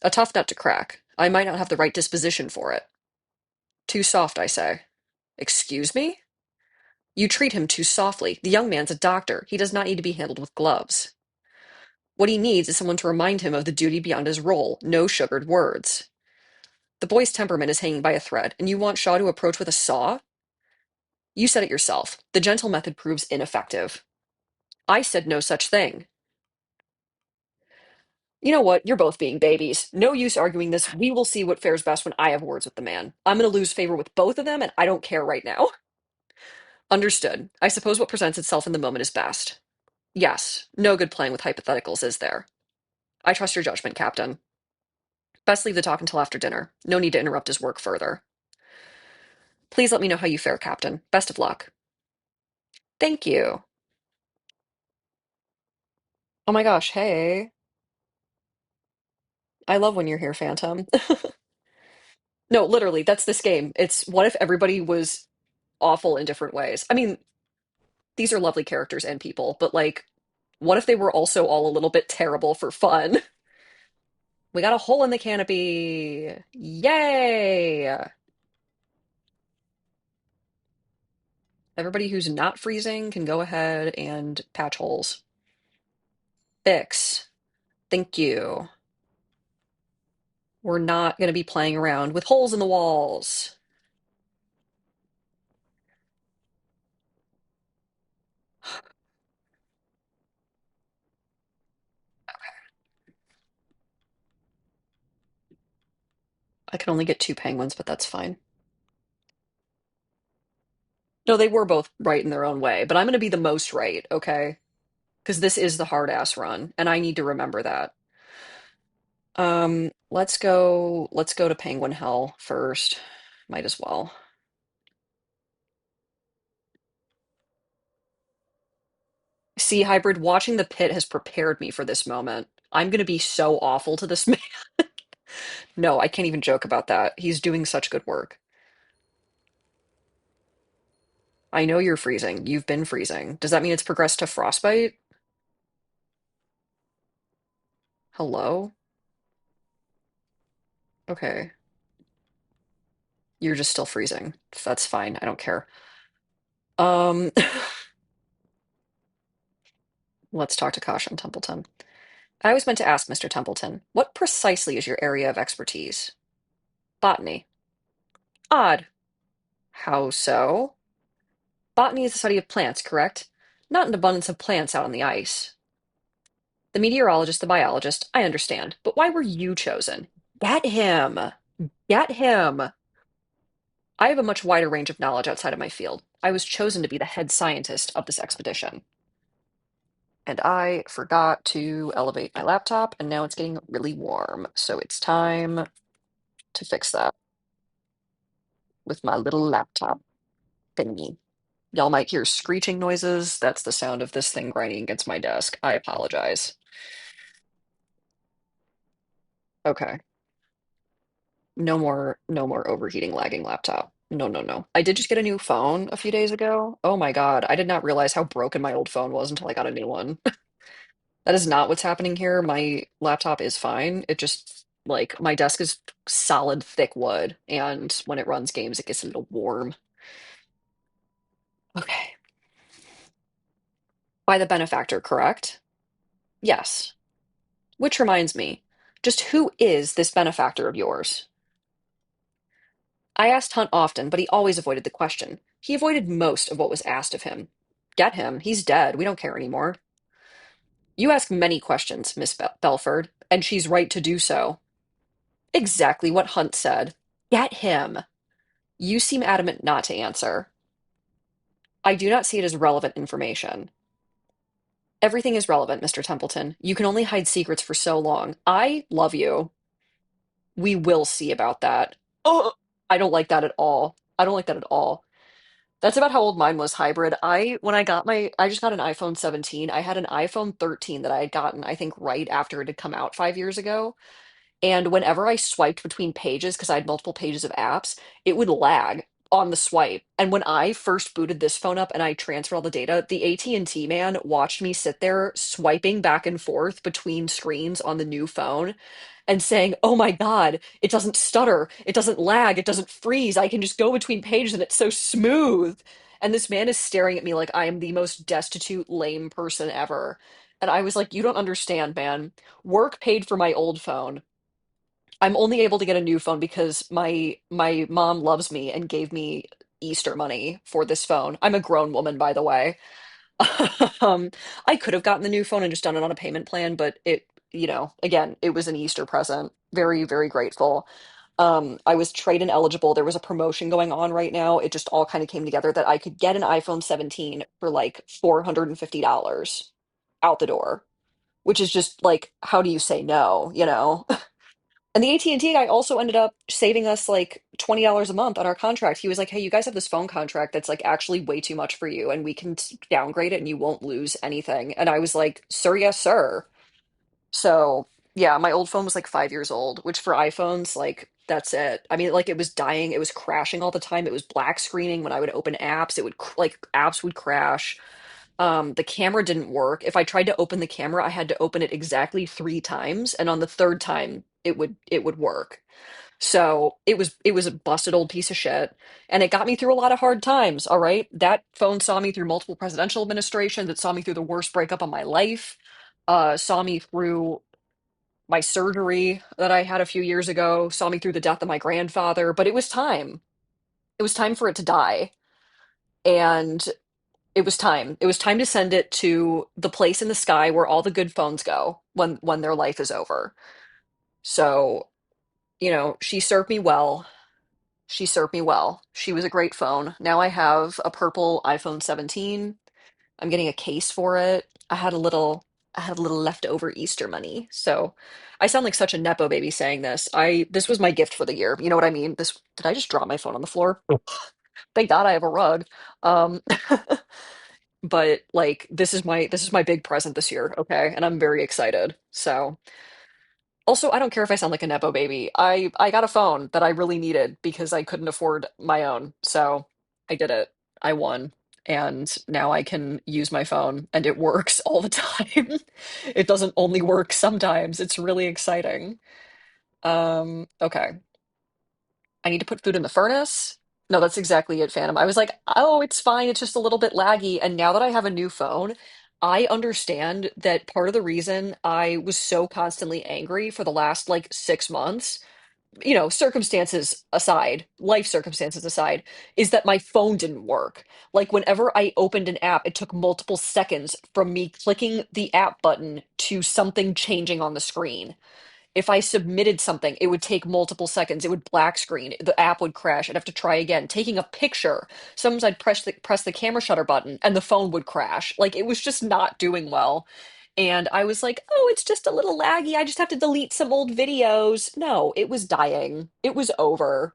A tough nut to crack. I might not have the right disposition for it. Too soft, I say. Excuse me? You treat him too softly. The young man's a doctor. He does not need to be handled with gloves. What he needs is someone to remind him of the duty beyond his role. No sugared words. The boy's temperament is hanging by a thread, and you want Shaw to approach with a saw? You said it yourself. The gentle method proves ineffective. I said no such thing. You know what? You're both being babies. No use arguing this. We will see what fares best when I have words with the man. I'm going to lose favor with both of them, and I don't care right now. Understood. I suppose what presents itself in the moment is best. Yes, no good playing with hypotheticals, is there? I trust your judgment, Captain. Best leave the talk until after dinner. No need to interrupt his work further. Please let me know how you fare, Captain. Best of luck. Thank you. Oh my gosh, hey. I love when you're here, Phantom. No, literally, that's this game. It's what if everybody was awful in different ways? I mean, these are lovely characters and people, but like, what if they were also all a little bit terrible for fun? We got a hole in the canopy. Yay! Everybody who's not freezing can go ahead and patch holes. Fix. Thank you. We're not going to be playing around with holes in the walls. I can only get 2 penguins, but that's fine. No, they were both right in their own way, but I'm going to be the most right, okay? Because this is the hard ass run, and I need to remember that. Let's go to Penguin Hell first. Might as well. See, Hybrid, watching the pit has prepared me for this moment. I'm gonna be so awful to this man. No, I can't even joke about that. He's doing such good work. I know you're freezing. You've been freezing. Does that mean it's progressed to frostbite? Hello? Okay. You're just still freezing. That's fine. I don't care. Um, let's talk to Caution Templeton. I was meant to ask Mr. Templeton, what precisely is your area of expertise? Botany. Odd. How so? Botany is the study of plants, correct? Not an abundance of plants out on the ice. The meteorologist, the biologist, I understand. But why were you chosen? Get him! Get him! I have a much wider range of knowledge outside of my field. I was chosen to be the head scientist of this expedition. And I forgot to elevate my laptop, and now it's getting really warm. So it's time to fix that with my little laptop thingy. Y'all might hear screeching noises. That's the sound of this thing grinding against my desk. I apologize. Okay. No more overheating, lagging laptop. No, no, no. I did just get a new phone a few days ago. Oh my God. I did not realize how broken my old phone was until I got a new one. That is not what's happening here. My laptop is fine. It just, like, my desk is solid, thick wood, and when it runs games, it gets a little warm. Okay. By the benefactor, correct? Yes. Which reminds me, just who is this benefactor of yours? I asked Hunt often, but he always avoided the question. He avoided most of what was asked of him. Get him. He's dead. We don't care anymore. You ask many questions, Miss Belford, and she's right to do so. Exactly what Hunt said. Get him. You seem adamant not to answer. I do not see it as relevant information. Everything is relevant, Mr. Templeton. You can only hide secrets for so long. I love you. We will see about that. Oh, I don't like that at all. I don't like that at all. That's about how old mine was, Hybrid. I just got an iPhone 17. I had an iPhone 13 that I had gotten, I think, right after it had come out 5 years ago. And whenever I swiped between pages, because I had multiple pages of apps, it would lag on the swipe. And when I first booted this phone up and I transferred all the data, the AT&T man watched me sit there swiping back and forth between screens on the new phone and saying, "Oh my God, it doesn't stutter, it doesn't lag, it doesn't freeze. I can just go between pages and it's so smooth." And this man is staring at me like I am the most destitute, lame person ever. And I was like, "You don't understand, man. Work paid for my old phone. I'm only able to get a new phone because my mom loves me and gave me Easter money for this phone. I'm a grown woman, by the way. Um, I could have gotten the new phone and just done it on a payment plan, but again, it was an Easter present. Very, very grateful. I was trade-in eligible. There was a promotion going on right now. It just all kind of came together that I could get an iPhone 17 for like $450 out the door, which is just like, how do you say no, you know? And the AT&T guy also ended up saving us like $20 a month on our contract. He was like, "Hey, you guys have this phone contract that's like actually way too much for you, and we can downgrade it and you won't lose anything." And I was like, "Sir, yes, sir." So, yeah, my old phone was like 5 years old, which for iPhones, like, that's it. I mean, like, it was dying, it was crashing all the time. It was black screening when I would open apps. It would, like, apps would crash. The camera didn't work. If I tried to open the camera, I had to open it exactly 3 times, and on the third time, it would work. So it was a busted old piece of shit, and it got me through a lot of hard times. All right, that phone saw me through multiple presidential administrations. It saw me through the worst breakup of my life. Saw me through my surgery that I had a few years ago. Saw me through the death of my grandfather. But it was time. It was time for it to die, and it was time. It was time to send it to the place in the sky where all the good phones go when their life is over. So, she served me well. She served me well. She was a great phone. Now I have a purple iPhone 17. I'm getting a case for it. I had a little leftover Easter money. So I sound like such a nepo baby saying this. This was my gift for the year. You know what I mean? This did I just drop my phone on the floor? Thank God I have a rug. Um but like this is my big present this year, okay? And I'm very excited. So also, I don't care if I sound like a nepo baby. I got a phone that I really needed because I couldn't afford my own. So I did it. I won. And now I can use my phone and it works all the time. It doesn't only work sometimes. It's really exciting. Okay. I need to put food in the furnace. No, that's exactly it, Phantom. I was like, oh, it's fine. It's just a little bit laggy. And now that I have a new phone, I understand that part of the reason I was so constantly angry for the last like 6 months, circumstances aside, life circumstances aside, is that my phone didn't work. Like whenever I opened an app, it took multiple seconds from me clicking the app button to something changing on the screen. If I submitted something, it would take multiple seconds. It would black screen. The app would crash. I'd have to try again. Taking a picture, sometimes I'd press the camera shutter button and the phone would crash. Like it was just not doing well. And I was like, oh, it's just a little laggy. I just have to delete some old videos. No, it was dying. It was over.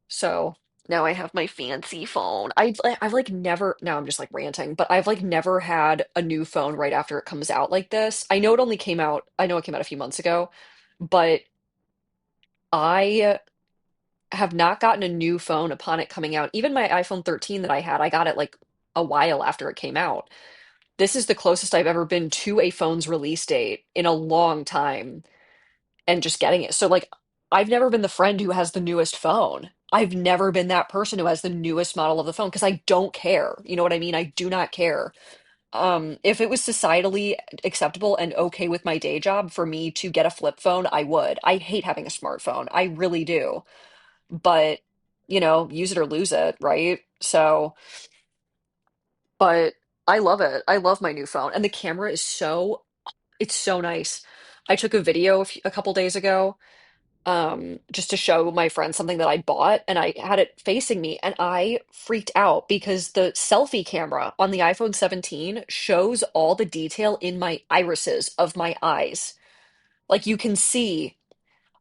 So now I have my fancy phone. I've like never, now I'm just like ranting, but I've like never had a new phone right after it comes out like this. I know it came out a few months ago, but I have not gotten a new phone upon it coming out. Even my iPhone 13 that I had, I got it like a while after it came out. This is the closest I've ever been to a phone's release date in a long time and just getting it. So like I've never been the friend who has the newest phone. I've never been that person who has the newest model of the phone because I don't care. You know what I mean? I do not care. If it was societally acceptable and okay with my day job for me to get a flip phone, I would. I hate having a smartphone. I really do. But, use it or lose it, right? So, but I love it. I love my new phone. And the camera is it's so nice. I took a video a couple days ago just to show my friend something that I bought, and I had it facing me, and I freaked out because the selfie camera on the iPhone 17 shows all the detail in my irises of my eyes. Like you can see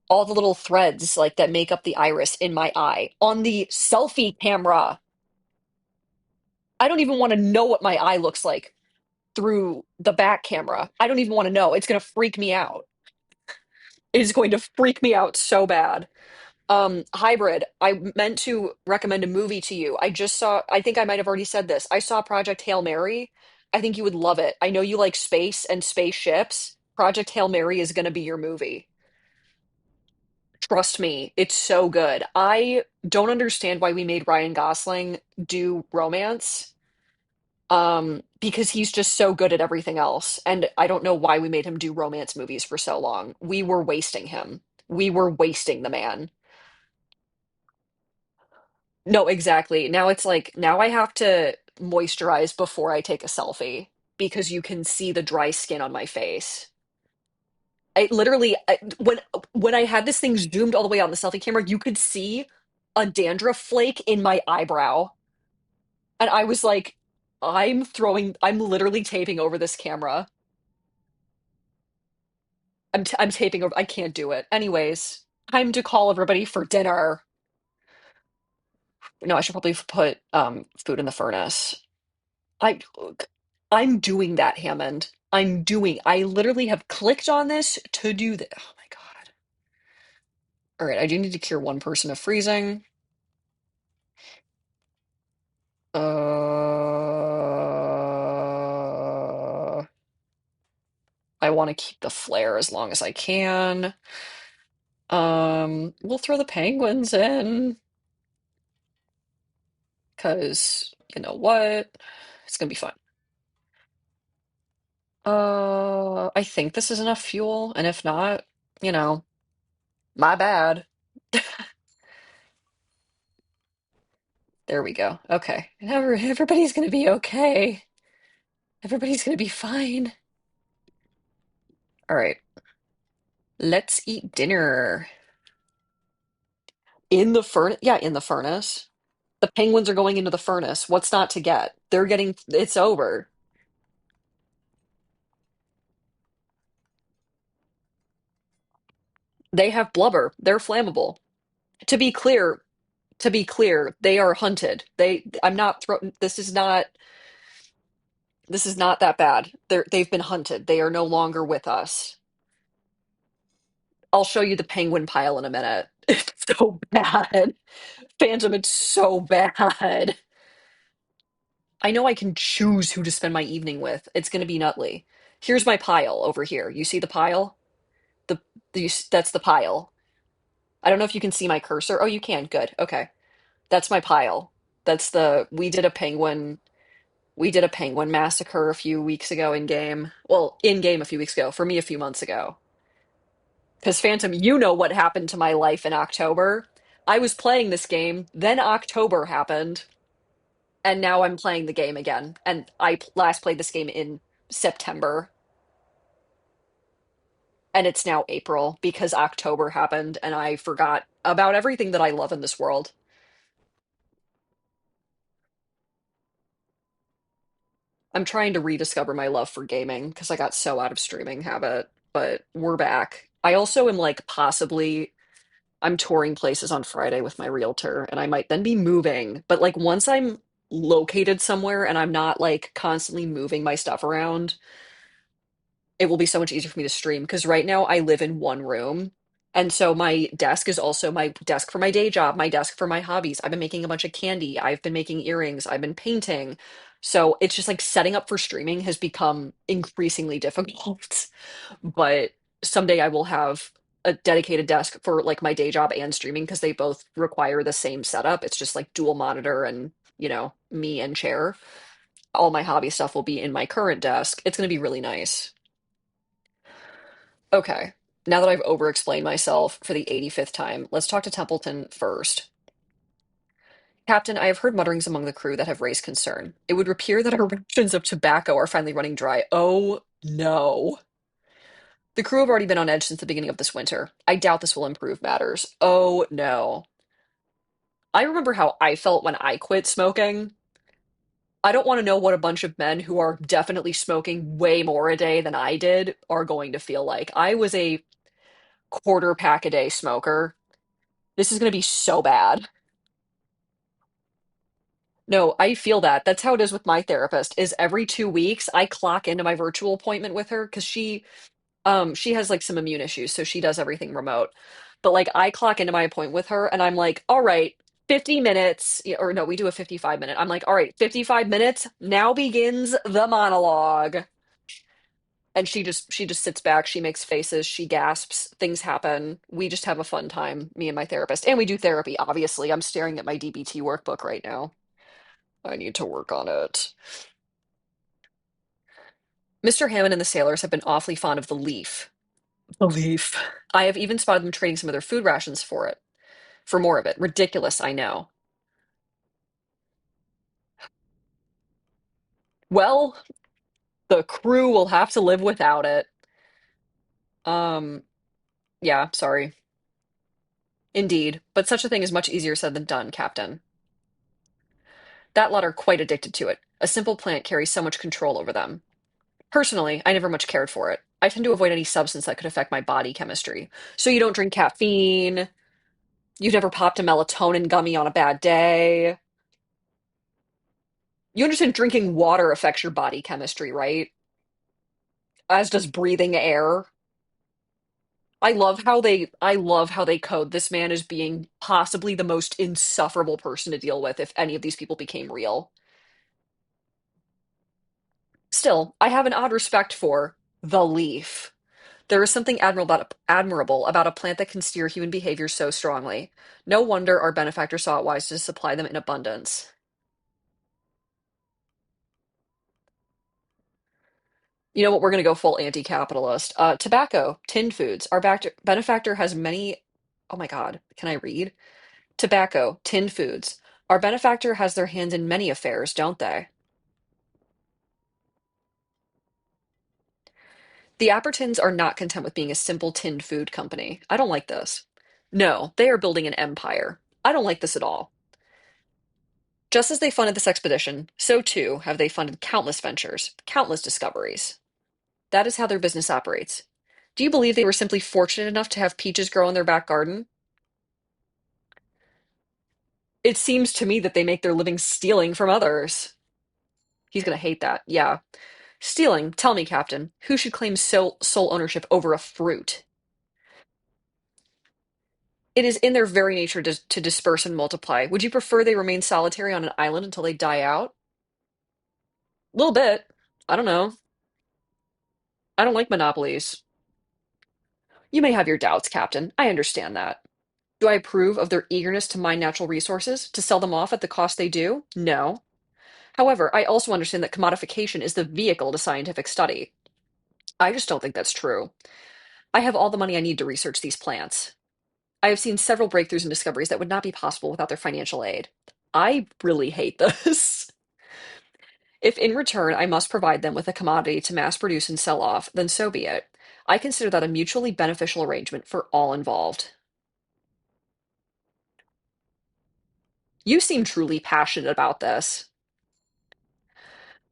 all the little threads like that make up the iris in my eye on the selfie camera. I don't even want to know what my eye looks like through the back camera. I don't even want to know. It's going to freak me out. It is going to freak me out so bad. Hybrid, I meant to recommend a movie to you. I think I might have already said this. I saw Project Hail Mary. I think you would love it. I know you like space and spaceships. Project Hail Mary is going to be your movie. Trust me, it's so good. I don't understand why we made Ryan Gosling do romance. Because he's just so good at everything else. And I don't know why we made him do romance movies for so long. We were wasting him. We were wasting the man. No, exactly. Now it's like, now I have to moisturize before I take a selfie because you can see the dry skin on my face. When I had this thing zoomed all the way out on the selfie camera, you could see a dandruff flake in my eyebrow. And I was like, I'm literally taping over this camera. I'm taping over, I can't do it. Anyways, time to call everybody for dinner. No, I should probably put food in the furnace. I I'm doing that, Hammond. I literally have clicked on this to do that. Oh my God. All right, I do need to cure one person of freezing. I want to keep the flare as long as I can. We'll throw the penguins in because you know what? It's gonna be fun. I think this is enough fuel, and if not, you know, my bad. There we go. Okay. Everybody's gonna be okay. Everybody's gonna be fine. All right. Let's eat dinner. In the furnace? Yeah, in the furnace. The penguins are going into the furnace. What's not to get? They're getting, it's over. They have blubber. They're flammable. To be clear, to be clear, they are hunted. I'm not this is not that bad. They've been hunted. They are no longer with us. I'll show you the penguin pile in a minute. It's so bad. Phantom, it's so bad. I know I can choose who to spend my evening with. It's going to be Nutley. Here's my pile over here. You see the pile? The, that's the pile. I don't know if you can see my cursor. Oh, you can. Good. Okay. That's my pile. That's the we did a penguin massacre a few weeks ago in game. Well, in game a few weeks ago. For me a few months ago. Because Phantom, you know what happened to my life in October. I was playing this game, then October happened, and now I'm playing the game again. And I last played this game in September, and it's now April because October happened, and I forgot about everything that I love in this world. I'm trying to rediscover my love for gaming because I got so out of streaming habit, but we're back. I also am like possibly I'm touring places on Friday with my realtor and I might then be moving. But like once I'm located somewhere and I'm not like constantly moving my stuff around, it will be so much easier for me to stream because right now I live in one room. And so my desk is also my desk for my day job, my desk for my hobbies. I've been making a bunch of candy, I've been making earrings, I've been painting. So it's just like setting up for streaming has become increasingly difficult. But someday I will have a dedicated desk for like my day job and streaming because they both require the same setup. It's just like dual monitor and, me and chair. All my hobby stuff will be in my current desk. It's going to be really nice. Okay. Now that I've over-explained myself for the 85th time, let's talk to Templeton first. Captain, I have heard mutterings among the crew that have raised concern. It would appear that our rations of tobacco are finally running dry. Oh no. The crew have already been on edge since the beginning of this winter. I doubt this will improve matters. Oh no. I remember how I felt when I quit smoking. I don't want to know what a bunch of men who are definitely smoking way more a day than I did are going to feel like. I was a quarter pack a day smoker. This is going to be so bad. No, I feel that. That's how it is with my therapist. Is every 2 weeks I clock into my virtual appointment with her because she has like some immune issues, so she does everything remote. But like I clock into my appointment with her and I'm like, all right, 50 minutes, or no, we do a 55 minute. I'm like, all right, 55 minutes. Now begins the monologue. And she just sits back, she makes faces, she gasps, things happen. We just have a fun time, me and my therapist. And we do therapy, obviously. I'm staring at my DBT workbook right now. I need to work on it. Mr. Hammond and the sailors have been awfully fond of the leaf. The leaf. I have even spotted them trading some of their food rations for it. For more of it. Ridiculous, I know. Well, the crew will have to live without it. Um, yeah, sorry. Indeed, but such a thing is much easier said than done, Captain. That lot are quite addicted to it. A simple plant carries so much control over them. Personally, I never much cared for it. I tend to avoid any substance that could affect my body chemistry. So you don't drink caffeine, you've never popped a melatonin gummy on a bad day. You understand drinking water affects your body chemistry, right? As does breathing air. I love how they code this man as being possibly the most insufferable person to deal with if any of these people became real. Still, I have an odd respect for the leaf. There is something admirable about a plant that can steer human behavior so strongly. No wonder our benefactor saw it wise to supply them in abundance. You know what? We're going to go full anti-capitalist. Tobacco, tinned foods. Our benefactor has many. Oh my God, can I read? Tobacco, tinned foods. Our benefactor has their hands in many affairs, don't they? The Appertons are not content with being a simple tinned food company. I don't like this. No, they are building an empire. I don't like this at all. Just as they funded this expedition, so too have they funded countless ventures, countless discoveries. That is how their business operates. Do you believe they were simply fortunate enough to have peaches grow in their back garden? It seems to me that they make their living stealing from others. He's gonna hate that. Yeah. Stealing, tell me, Captain, who should claim sole ownership over a fruit? It is in their very nature to disperse and multiply. Would you prefer they remain solitary on an island until they die out? A little bit. I don't know. I don't like monopolies. You may have your doubts, Captain. I understand that. Do I approve of their eagerness to mine natural resources, to sell them off at the cost they do? No. However, I also understand that commodification is the vehicle to scientific study. I just don't think that's true. I have all the money I need to research these plants. I have seen several breakthroughs and discoveries that would not be possible without their financial aid. I really hate this. If in return I must provide them with a commodity to mass produce and sell off, then so be it. I consider that a mutually beneficial arrangement for all involved. You seem truly passionate about this.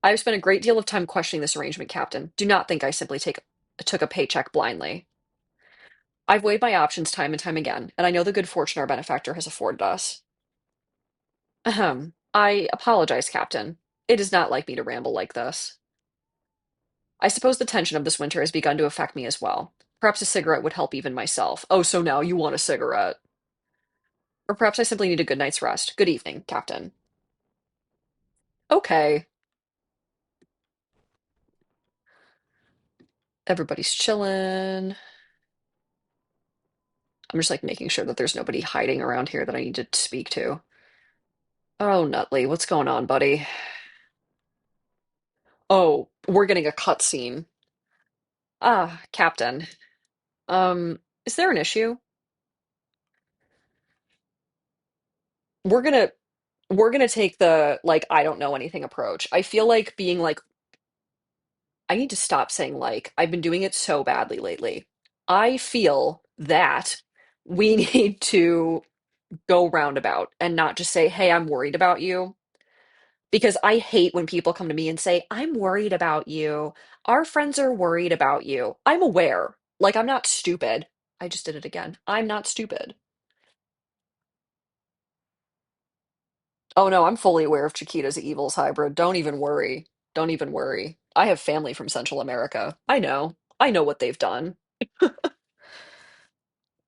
I have spent a great deal of time questioning this arrangement, Captain. Do not think I simply took a paycheck blindly. I've weighed my options time and time again, and I know the good fortune our benefactor has afforded us. Ahem. I apologize, Captain. It is not like me to ramble like this. I suppose the tension of this winter has begun to affect me as well. Perhaps a cigarette would help even myself. Oh, so now you want a cigarette. Or perhaps I simply need a good night's rest. Good evening, Captain. Okay. Everybody's chilling. I'm just like making sure that there's nobody hiding around here that I need to speak to. Oh, Nutley, what's going on, buddy? Oh, we're getting a cutscene. Ah, Captain. Is there an issue? We're gonna we're gonna take the like I don't know anything approach. I feel like being like I need to stop saying like. I've been doing it so badly lately. I feel that we need to go roundabout and not just say, "Hey, I'm worried about you." Because I hate when people come to me and say, "I'm worried about you. Our friends are worried about you." I'm aware. Like I'm not stupid. I just did it again. I'm not stupid. Oh no, I'm fully aware of Chiquita's Evil's hybrid. Don't even worry. Don't even worry. I have family from Central America. I know. I know what they've done.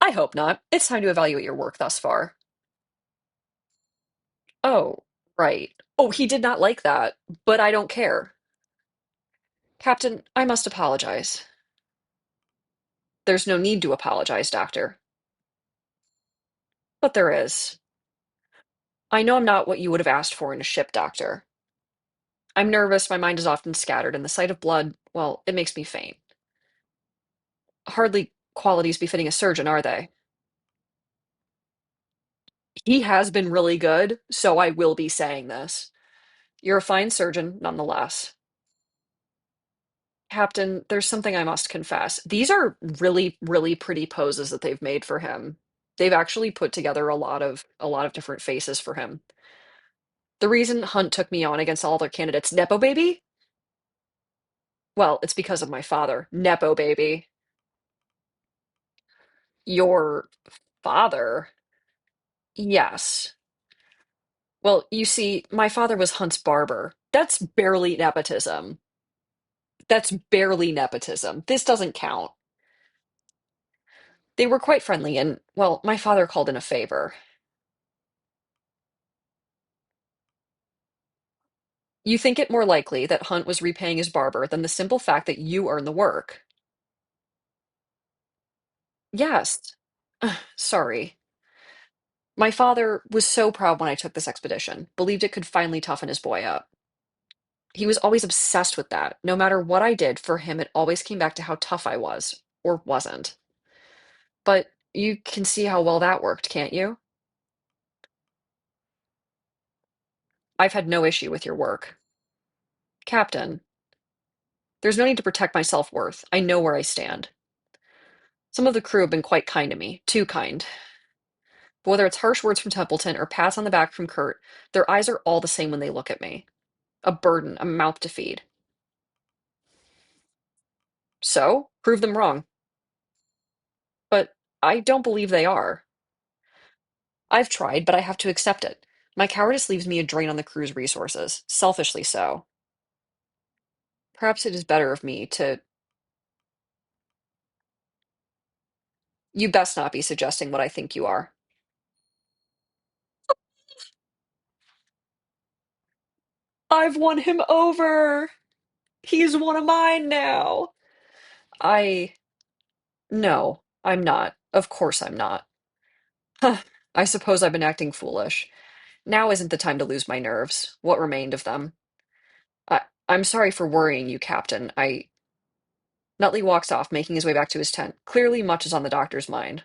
I hope not. It's time to evaluate your work thus far. Oh, right. Oh, he did not like that, but I don't care. Captain, I must apologize. There's no need to apologize, Doctor. But there is. I know I'm not what you would have asked for in a ship, Doctor. I'm nervous, my mind is often scattered, and the sight of blood, well, it makes me faint. Hardly qualities befitting a surgeon, are they? He has been really good, so I will be saying this. You're a fine surgeon, nonetheless. Captain, there's something I must confess. These are really, really pretty poses that they've made for him. They've actually put together a lot of different faces for him. The reason Hunt took me on against all other candidates, Nepo baby? Well, it's because of my father, Nepo baby. Your father? Yes. Well, you see, my father was Hunt's barber. That's barely nepotism. That's barely nepotism. This doesn't count. They were quite friendly, and, well, my father called in a favor. You think it more likely that Hunt was repaying his barber than the simple fact that you earned the work. Yes. Sorry. My father was so proud when I took this expedition, believed it could finally toughen his boy up. He was always obsessed with that. No matter what I did, for him, it always came back to how tough I was, or wasn't. But you can see how well that worked, can't you? I've had no issue with your work. Captain, there's no need to protect my self-worth. I know where I stand. Some of the crew have been quite kind to me, too kind. But whether it's harsh words from Templeton or pats on the back from Kurt, their eyes are all the same when they look at me. A burden, a mouth to feed. So, prove them wrong. But I don't believe they are. I've tried, but I have to accept it. My cowardice leaves me a drain on the crew's resources, selfishly so. Perhaps it is better of me to. You best not be suggesting what I think you are. I've won him over! He's one of mine now! I. No, I'm not. Of course I'm not. Huh, I suppose I've been acting foolish. Now isn't the time to lose my nerves. What remained of them? I, I'm sorry for worrying you, Captain. Nutley walks off, making his way back to his tent. Clearly, much is on the doctor's mind.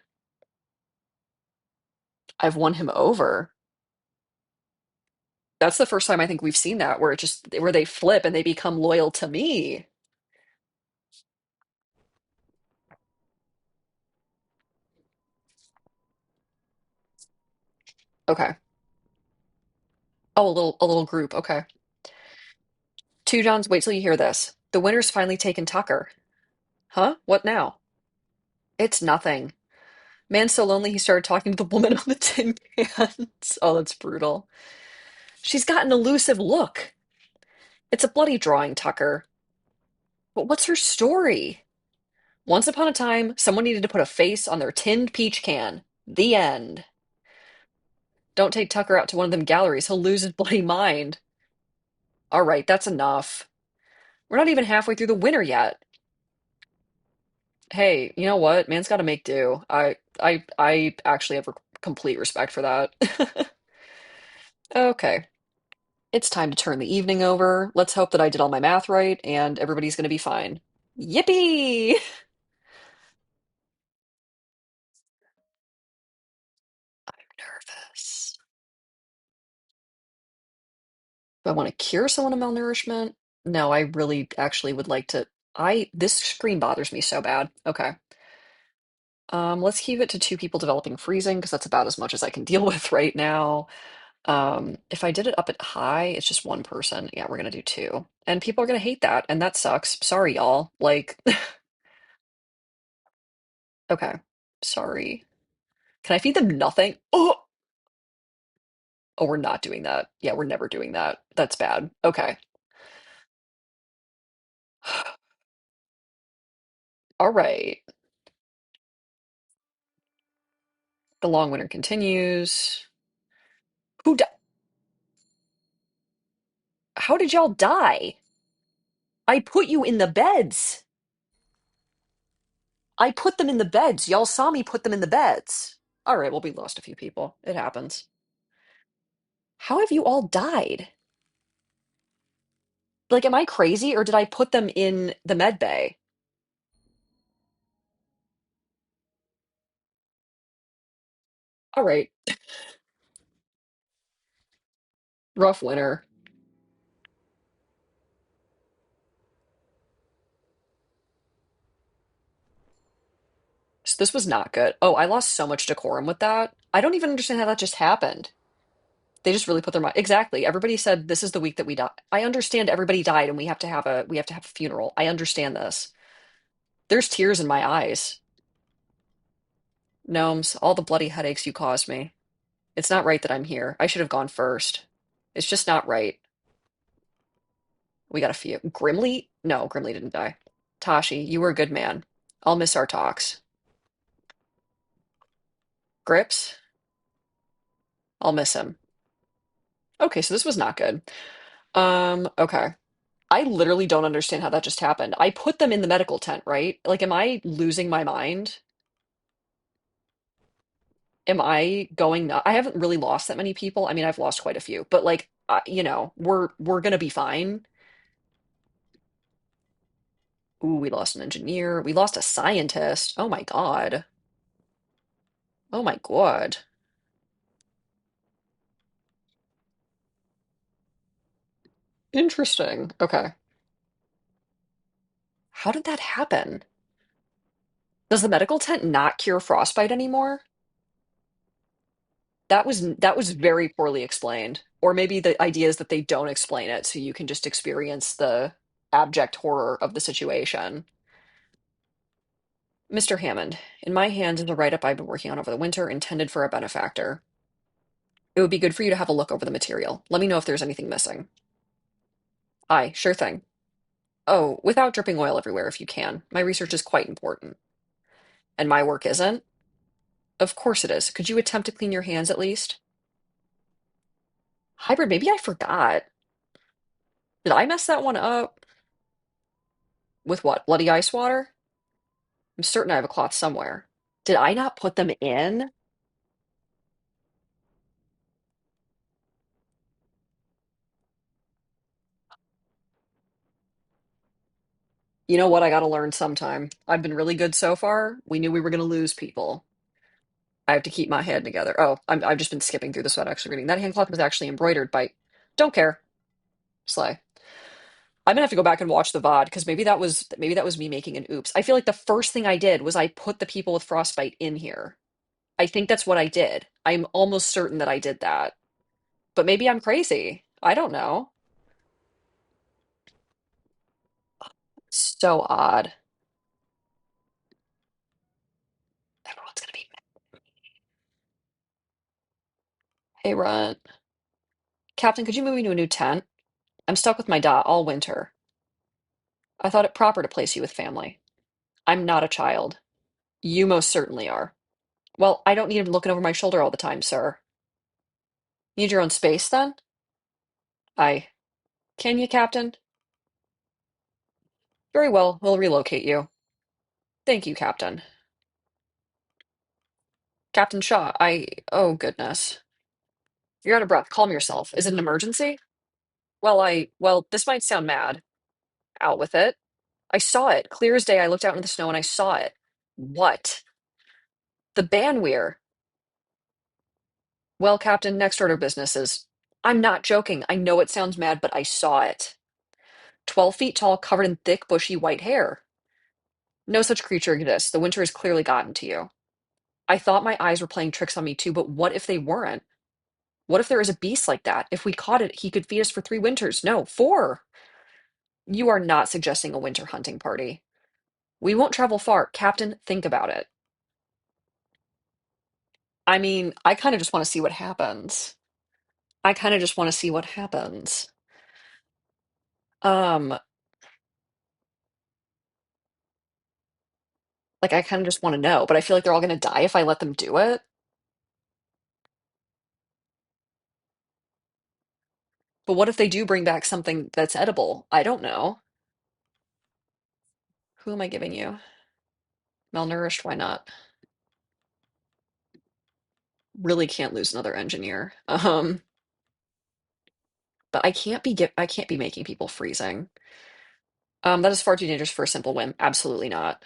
I've won him over. That's the first time I think we've seen that, where they flip and they become loyal to me. Okay. Oh, a little group. Okay. Two Johns, wait till you hear this. The winner's finally taken Tucker. Huh? What now? It's nothing. Man's so lonely he started talking to the woman on the tin cans. Oh, that's brutal. She's got an elusive look. It's a bloody drawing, Tucker. But what's her story? Once upon a time, someone needed to put a face on their tinned peach can. The end. Don't take Tucker out to one of them galleries. He'll lose his bloody mind. All right, that's enough. We're not even halfway through the winter yet. Hey, you know what? Man's got to make do. I actually have complete respect for that. Okay. It's time to turn the evening over. Let's hope that I did all my math right and everybody's going to be fine. Yippee! Nervous. Do I want to cure someone of malnourishment? No, I really actually would like to. This screen bothers me so bad. Okay. Let's keep it to two people developing freezing because that's about as much as I can deal with right now. If I did it up at high, it's just one person. Yeah, we're gonna do two. And people are gonna hate that, and that sucks. Sorry, y'all. Like, okay. Sorry. Can I feed them nothing? Oh, we're not doing that. Yeah, we're never doing that. That's bad. Okay. All right. The long winter continues. Who di How did y'all die? I put you in the beds. I put them in the beds. Y'all saw me put them in the beds. All right, well, we lost a few people. It happens. How have you all died? Like, am I crazy or did I put them in the med bay? All right, rough winter. So this was not good. Oh, I lost so much decorum with that. I don't even understand how that just happened. They just really put their mind. Exactly. Everybody said this is the week that we die. I understand everybody died and we have to have a funeral. I understand this. There's tears in my eyes. Gnomes, all the bloody headaches you caused me. It's not right that I'm here. I should have gone first. It's just not right. We got a few. Grimly? No, Grimly didn't die. Tashi, you were a good man. I'll miss our talks. Grips? I'll miss him. Okay, so this was not good. Okay. I literally don't understand how that just happened. I put them in the medical tent, right? Like, am I losing my mind? Am I going nuts? I haven't really lost that many people. I mean, I've lost quite a few, but like, we're gonna be fine. Ooh, we lost an engineer. We lost a scientist. Oh my God. Oh my God. Interesting. Okay. How did that happen? Does the medical tent not cure frostbite anymore? that was very poorly explained. Or maybe the idea is that they don't explain it, so you can just experience the abject horror of the situation. Mr. Hammond, in my hands is a write-up I've been working on over the winter, intended for a benefactor. It would be good for you to have a look over the material. Let me know if there's anything missing. Aye, sure thing. Oh, without dripping oil everywhere if you can. My research is quite important. And my work isn't? Of course it is. Could you attempt to clean your hands at least? Hybrid, maybe I forgot. Did I mess that one up? With what? Bloody ice water? I'm certain I have a cloth somewhere. Did I not put them in? You know what? I gotta learn sometime. I've been really good so far. We knew we were gonna lose people. I have to keep my head together. Oh, I've just been skipping through this without actually reading. That handcloth was actually embroidered by. Don't care. Slay. I'm gonna have to go back and watch the VOD because maybe that was me making an oops. I feel like the first thing I did was I put the people with frostbite in here. I think that's what I did. I'm almost certain that I did that. But maybe I'm crazy. I don't know. So odd. Everyone's gonna be mad. Hey, Runt. Captain, could you move me to a new tent? I'm stuck with my dot all winter. I thought it proper to place you with family. I'm not a child. You most certainly are. Well, I don't need him looking over my shoulder all the time, sir. Need your own space, then? I. Can you, Captain? Very well, we'll relocate you. Thank you, Captain. Captain Shaw, I. Oh, goodness. You're out of breath. Calm yourself. Is it an emergency? Well, this might sound mad. Out with it. I saw it. Clear as day, I looked out into the snow and I saw it. What? The Banweir. Well, Captain, next order of business is. I'm not joking. I know it sounds mad, but I saw it. 12 feet tall, covered in thick, bushy white hair. No such creature exists. The winter has clearly gotten to you. I thought my eyes were playing tricks on me too, but what if they weren't? What if there is a beast like that? If we caught it, he could feed us for 3 winters. No, 4. You are not suggesting a winter hunting party. We won't travel far. Captain, think about it. I mean, I kind of just want to see what happens. I kind of just want to see what happens. Um, like I kind of just want to know, but I feel like they're all going to die if I let them do it. But what if they do bring back something that's edible? I don't know. Who am I giving you? Malnourished, why not? Really can't lose another engineer. But I can't be making people freezing. That is far too dangerous for a simple whim. Absolutely not.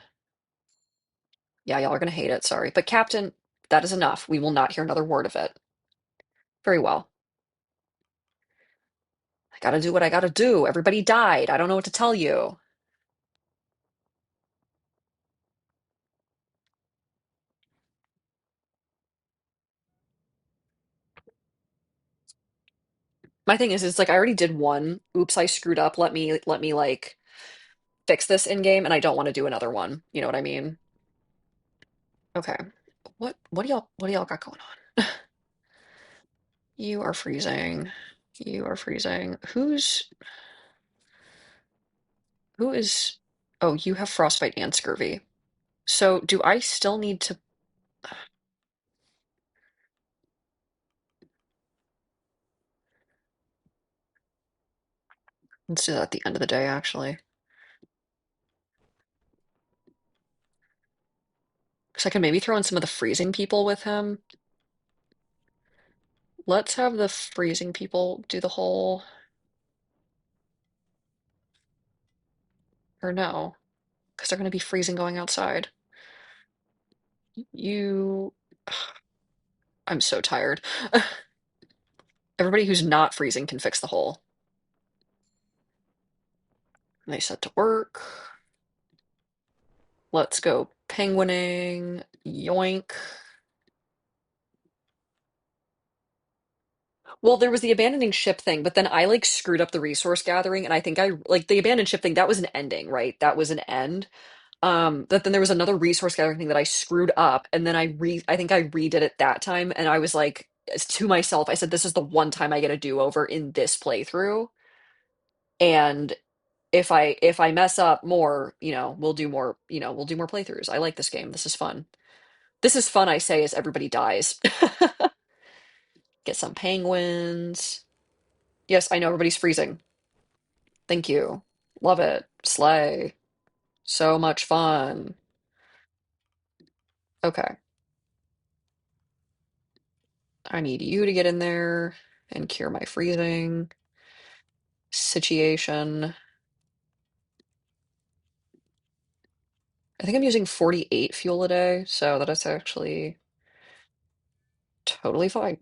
Yeah, y'all are gonna hate it, sorry. But Captain, that is enough. We will not hear another word of it. Very well. I gotta do what I gotta do. Everybody died. I don't know what to tell you. My thing is, it's like I already did one. Oops, I screwed up. Let me like fix this in game, and I don't want to do another one. You know what I mean? Okay. What do y'all got going on? You are freezing. You are freezing. Who is oh, you have frostbite and scurvy. So do I still need to let's do that at the end of the day, actually. Because I can maybe throw in some of the freezing people with him. Let's have the freezing people do the whole, or no, because they're going to be freezing going outside. You, I'm so tired. Everybody who's not freezing can fix the hole. And they set to work. Let's go penguining. Yoink. Well, there was the abandoning ship thing, but then I like screwed up the resource gathering, and I think I like the abandoned ship thing, that was an ending, right? That was an end. But then there was another resource gathering thing that I screwed up, and then I think I redid it that time, and I was like to myself, I said, this is the one time I get a do-over in this playthrough. And if I mess up more, we'll do more, we'll do more playthroughs. I like this game. This is fun. This is fun, I say, as everybody dies. Get some penguins. Yes, I know everybody's freezing. Thank you. Love it. Slay. So much fun. Okay. I need you to get in there and cure my freezing situation. I think I'm using 48 fuel a day, so that is actually totally fine.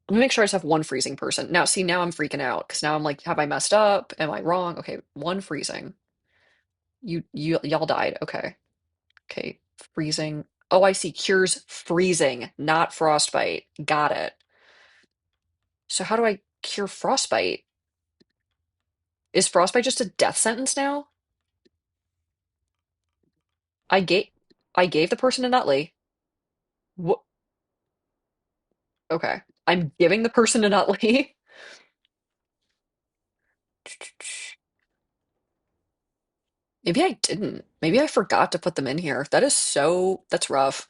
Let me make sure I just have one freezing person. Now, see, now I'm freaking out because now I'm like, have I messed up? Am I wrong? Okay, one freezing. Y'all died. Okay. Okay. Freezing. Oh, I see. Cures freezing, not frostbite. Got it. So how do I cure frostbite? Is frostbite just a death sentence now? I gave I gave the person a Nutley. What? Okay. I'm giving the person a Nutley. Maybe I didn't. Maybe I forgot to put them in here. That's rough.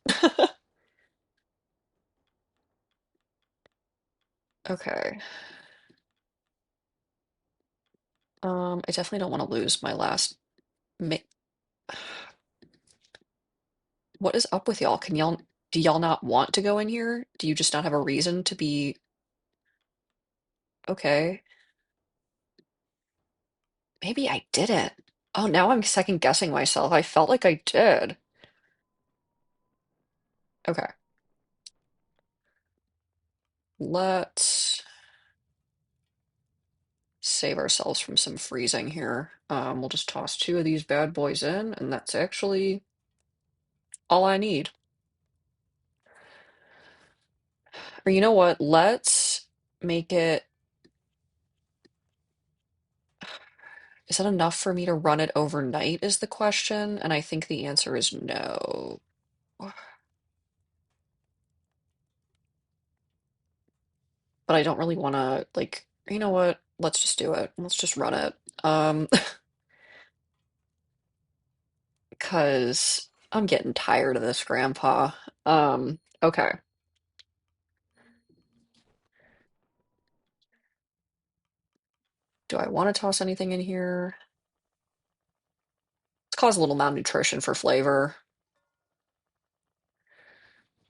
Okay. I definitely don't want to lose my last ma What is up with y'all? Do y'all not want to go in here? Do you just not have a reason to be okay? Maybe I didn't. Oh, now I'm second guessing myself. I felt like I did. Okay. Let's save ourselves from some freezing here. We'll just toss two of these bad boys in, and that's actually all I need. Or you know what? Let's make it. Is that enough for me to run it overnight, is the question? And I think the answer is no. But I don't really want to, like, you know what? Let's just do it. Let's just run it. Um, because I'm getting tired of this, Grandpa. Okay. Do I want to toss anything in here? Let's cause a little malnutrition for flavor.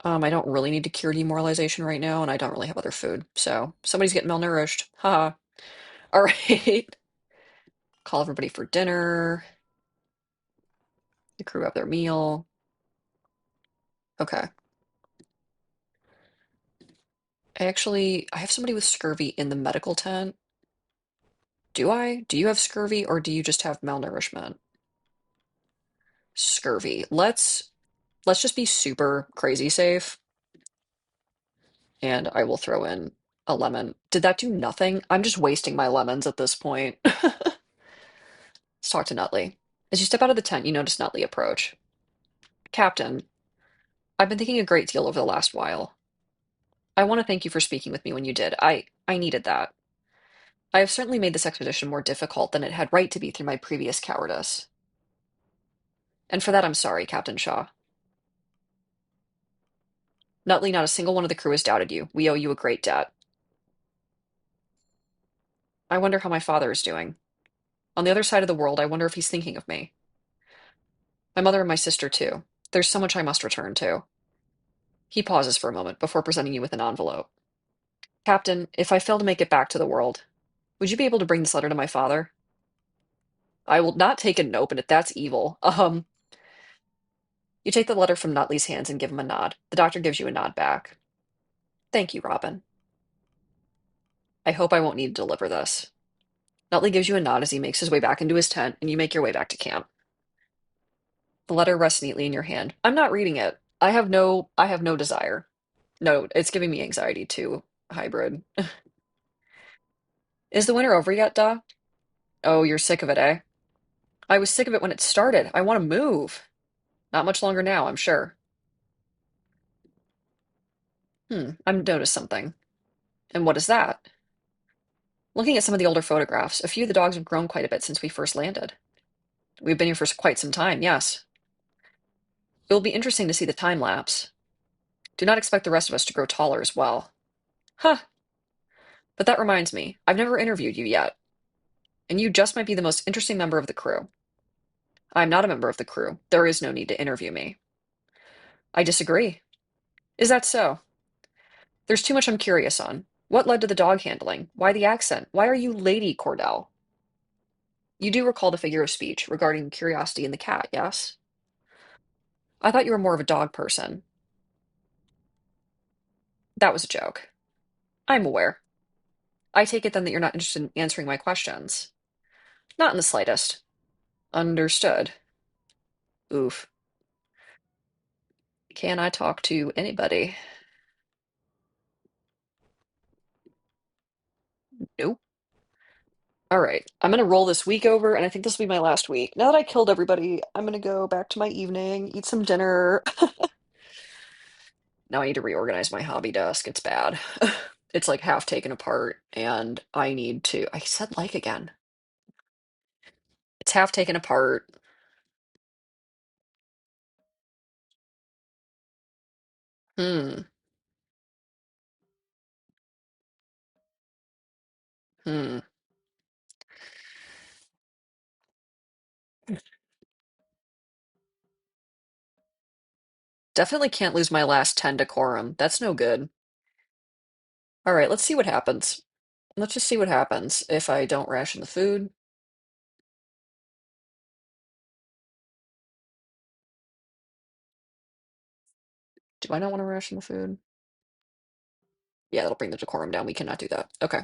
I don't really need to cure demoralization right now, and I don't really have other food. So somebody's getting malnourished. Haha. All right. Call everybody for dinner. The crew have their meal. Okay. I have somebody with scurvy in the medical tent. Do I? Do you have scurvy or do you just have malnourishment? Scurvy. Let's just be super crazy safe and I will throw in a lemon. Did that do nothing? I'm just wasting my lemons at this point. Let's talk to Nutley. As you step out of the tent, you notice Nutley approach. Captain, I've been thinking a great deal over the last while. I want to thank you for speaking with me when you did. I needed that. I have certainly made this expedition more difficult than it had right to be through my previous cowardice. And for that I'm sorry, Captain Shaw. Nutley, not a single one of the crew has doubted you. We owe you a great debt. I wonder how my father is doing. On the other side of the world, I wonder if he's thinking of me. My mother and my sister, too. There's so much I must return to. He pauses for a moment before presenting you with an envelope. Captain, if I fail to make it back to the world, would you be able to bring this letter to my father? I will not take it and open it. That's evil. You take the letter from Nutley's hands and give him a nod. The doctor gives you a nod back. Thank you, Robin. I hope I won't need to deliver this. Nutley gives you a nod as he makes his way back into his tent, and you make your way back to camp. The letter rests neatly in your hand. I'm not reading it. I have no desire. No, it's giving me anxiety too. hybrid. Is the winter over yet, duh? Oh, you're sick of it, eh? I was sick of it when it started. I want to move. Not much longer now, I'm sure. I've noticed something. And what is that? Looking at some of the older photographs, a few of the dogs have grown quite a bit since we first landed. We've been here for quite some time, yes. It will be interesting to see the time lapse. Do not expect the rest of us to grow taller as well. Huh, but that reminds me, I've never interviewed you yet, and you just might be the most interesting member of the crew. I'm not a member of the crew. There is no need to interview me. I disagree. Is that so? There's too much I'm curious on. What led to the dog handling? Why the accent? Why are you Lady Cordell? You do recall the figure of speech regarding curiosity in the cat, yes? I thought you were more of a dog person. That was a joke. I'm aware. I take it then that you're not interested in answering my questions. Not in the slightest. Understood. Oof. Can I talk to anybody? Nope. All right. I'm gonna roll this week over, and I think this will be my last week. Now that I killed everybody, I'm gonna go back to my evening, eat some dinner. Now I need to reorganize my hobby desk. It's bad. It's like half taken apart, and I need to. I said like again. It's half taken apart. Hmm. Hmm. Definitely can't lose my last 10 decorum. That's no good. All right, let's see what happens. Let's just see what happens if I don't ration the food. Do I not want to ration the food? Yeah, that'll bring the decorum down. We cannot do that. Okay.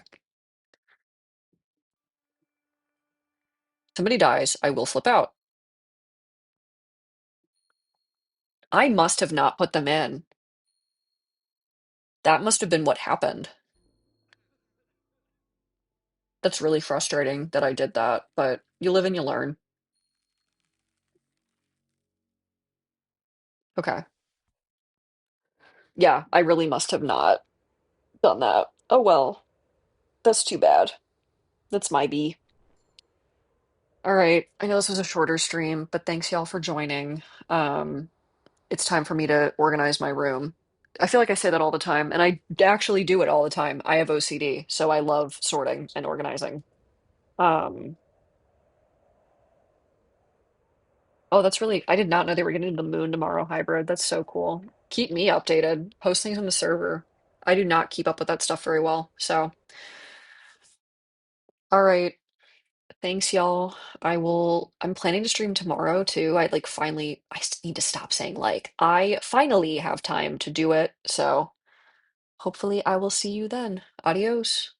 Somebody dies, I will flip out. I must have not put them in. That must have been what happened. That's really frustrating that I did that, but you live and you learn. Okay. Yeah, I really must have not done that. Oh well, that's too bad. That's my B. All right. I know this was a shorter stream, but thanks y'all for joining. Um, it's time for me to organize my room. I feel like I say that all the time, and I actually do it all the time. I have OCD, so I love sorting and organizing. Um, oh, that's really, I did not know they were getting to the moon tomorrow, hybrid. That's so cool. Keep me updated. Post things on the server. I do not keep up with that stuff very well. So, all right. Thanks, y'all. I'm planning to stream tomorrow too. I need to stop saying like, I finally have time to do it. So, hopefully, I will see you then. Adios.